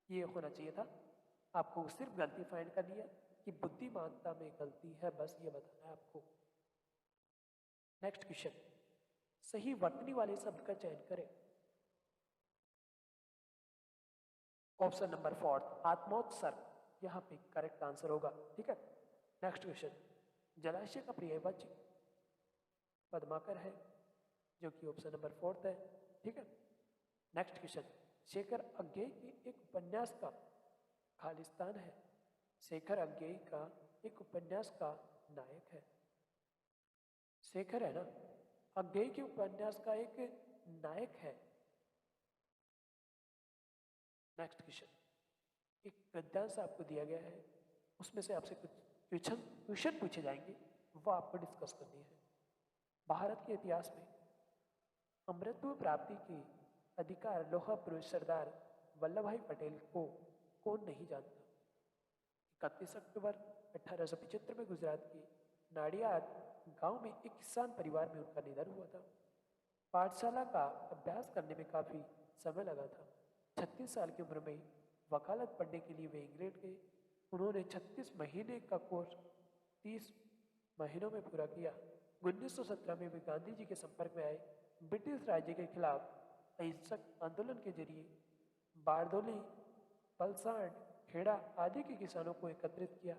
ये होना चाहिए था। आपको सिर्फ गलती फाइंड करनी है कि बुद्धिमानता में गलती है, बस ये बताना है आपको। Next question. सही वर्तनी वाले शब्द का चयन करें। ऑप्शन नंबर फोर्थ, आत्मोत्सर्ग, यहाँ पे करेक्ट आंसर होगा। ठीक है, नेक्स्ट क्वेश्चन। जलाशय का पर्यायवाची पद्माकर है, जो कि ऑप्शन नंबर फोर्थ है। ठीक है, नेक्स्ट क्वेश्चन। शेखर अज्ञेय के एक उपन्यास का खालिस्तान है। शेखर अज्ञेय का एक उपन्यास का नायक है। शेखर है ना, अज्ञेय के उपन्यास का एक नायक है। Next question. एक गद्यांश आपको दिया गया है, उसमें से आपसे कुछ क्वेश्चन पूछे जाएंगे, वो आपको डिस्कस करनी है। भारत के इतिहास में अमृतत्व प्राप्ति के अधिकार लोहा पुरुष सरदार वल्लभ भाई पटेल को कौन नहीं जानता। 31 अक्टूबर 1875 में गुजरात के नाडियाद गांव में एक किसान परिवार में उनका निधन हुआ था। पाठशाला का अभ्यास करने में काफी समय लगा था। 36 साल की उम्र में वकालत पढ़ने के लिए वे इंग्लैंड गए। उन्होंने 36 महीने का कोर्स 30 महीनों में पूरा किया। 1917 में वे गांधी जी के संपर्क में आए। ब्रिटिश राज्य के खिलाफ अहिंसक आंदोलन के जरिए बारदोली, पलसाड खेड़ा आदि के किसानों को एकत्रित किया।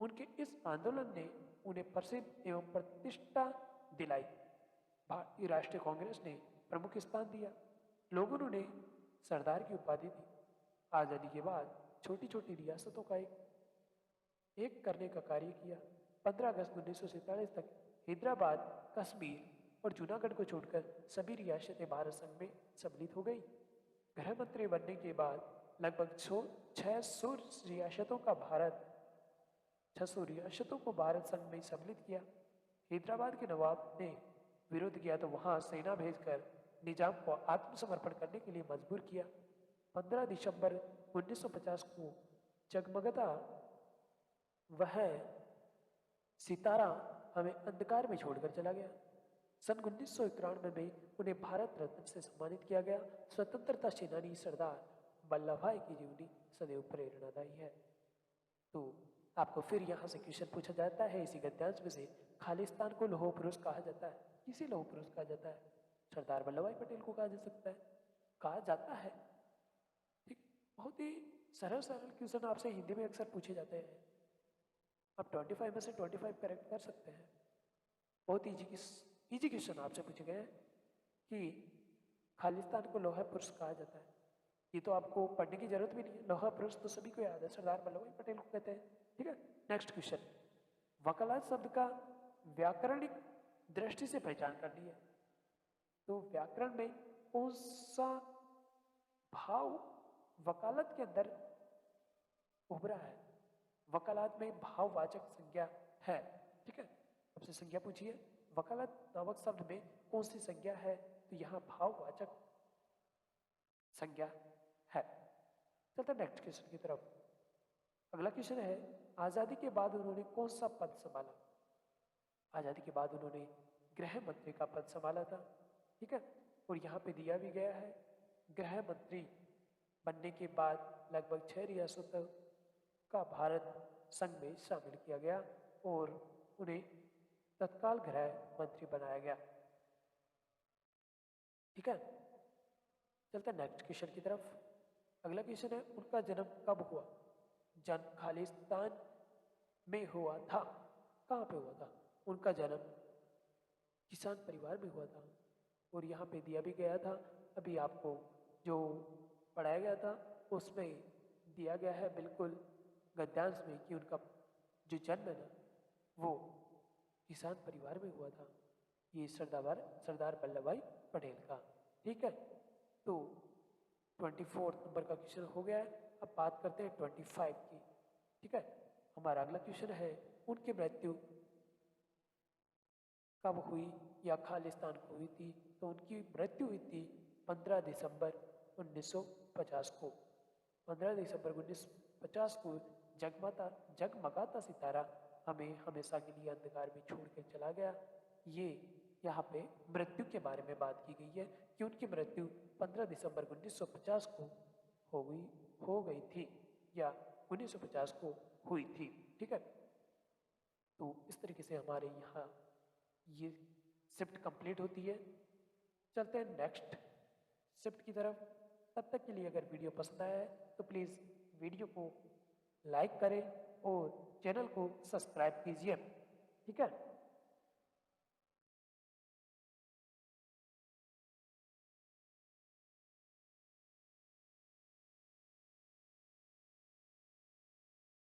उनके इस आंदोलन ने उन्हें प्रसिद्ध एवं प्रतिष्ठा दिलाई। भारतीय राष्ट्रीय कांग्रेस ने प्रमुख स्थान दिया। लोगों ने उन्हें सरदार की उपाधि दी। आजादी के बाद छोटी छोटी रियासतों का एक करने का कार्य किया। 15 अगस्त 1947 तक हैदराबाद, कश्मीर और जूनागढ़ को छोड़कर सभी रियासतें भारत संघ में सम्मिलित हो गई। गृह मंत्री बनने के बाद लगभग 600 रियासतों को भारत संघ में सम्मिलित किया। हैदराबाद के नवाब ने विरोध किया तो वहां सेना भेजकर निजाम को आत्मसमर्पण करने के लिए मजबूर किया। 15 दिसंबर 1950 को जगमगता वह सितारा हमें अंधकार में छोड़कर चला गया। सन 1991 में उन्हें भारत रत्न से सम्मानित किया गया। स्वतंत्रता सेनानी सरदार वल्लभ भाई की जीवनी सदैव प्रेरणादायी है। तो आपको फिर यहाँ से क्वेश्चन पूछा जाता है इसी गद्यांश में से, खालिस्तान को लौह पुरुष कहा जाता है। किसे लौह पुरुष कहा जाता है? सरदार वल्लभ भाई पटेल को कहा जा सकता है, कहा जाता है। ठीक, बहुत ही सरल सरल क्वेश्चन आपसे हिंदी में अक्सर पूछे जाते हैं। आप 25 में से 25 करेक्ट कर सकते हैं। बहुत इजी क्वेश्चन आपसे पूछे गए हैं कि खालिस्तान को लौह पुरुष कहा जाता है। ये तो आपको पढ़ने की जरूरत भी नहीं है, लौह पुरुष तो सभी को याद है, सरदार वल्लभ भाई पटेल को कहते हैं। ठीक है, नेक्स्ट क्वेश्चन, वकालत शब्द का व्याकरणिक दृष्टि से पहचान करनी है। तो व्याकरण में कौन सा भाव वकालत के अंदर उभरा है? वकालत में भाववाचक संज्ञा है। ठीक है, सबसे संज्ञा पूछिए, वकालत नामक शब्द में कौन सी संज्ञा है? तो यहाँ भाववाचक संज्ञा है। चलते नेक्स्ट क्वेश्चन की तरफ। अगला क्वेश्चन है, आजादी के बाद उन्होंने कौन सा पद संभाला? आजादी के बाद उन्होंने गृह मंत्री का पद संभाला था। ठीक है, और यहाँ पे दिया भी गया है, गृह मंत्री बनने के बाद लगभग 6 रियासतों का भारत संघ में शामिल किया गया और उन्हें तत्काल गृह मंत्री बनाया गया। ठीक है, चलते नेक्स्ट क्वेश्चन की तरफ। अगला क्वेश्चन है, उनका जन्म कब हुआ? जन्म खालिस्तान में हुआ था। कहाँ पे हुआ था? उनका जन्म किसान परिवार में हुआ था। और यहाँ पे दिया भी गया था, अभी आपको जो पढ़ाया गया था उसमें दिया गया है बिल्कुल गद्यांश में कि उनका जो जन्म है ना वो किसान परिवार में हुआ था। ये सरदार वल्लभ भाई पटेल का। ठीक है, तो 24 नंबर का क्वेश्चन हो गया है। अब बात करते हैं 25 की। ठीक है, हमारा अगला क्वेश्चन है, उनकी मृत्यु कब हुई या खालिस्तान को हुई थी? तो उनकी मृत्यु हुई थी 15 दिसंबर 1950 को। 15 दिसंबर 1950 को जगमगाता सितारा हमें हमेशा के लिए अंधकार में छोड़ कर चला गया। ये यहाँ पे मृत्यु के बारे में बात की गई है कि उनकी मृत्यु 15 दिसंबर 1950 को हो गई थी या 1950 को हुई थी। ठीक है, तो इस तरीके से हमारे यहाँ ये शिफ्ट कंप्लीट होती है। चलते हैं नेक्स्ट शिफ्ट की तरफ। तब तक के लिए अगर वीडियो पसंद आया है तो प्लीज़ वीडियो को लाइक करें और चैनल को सब्सक्राइब कीजिए। ठीक है।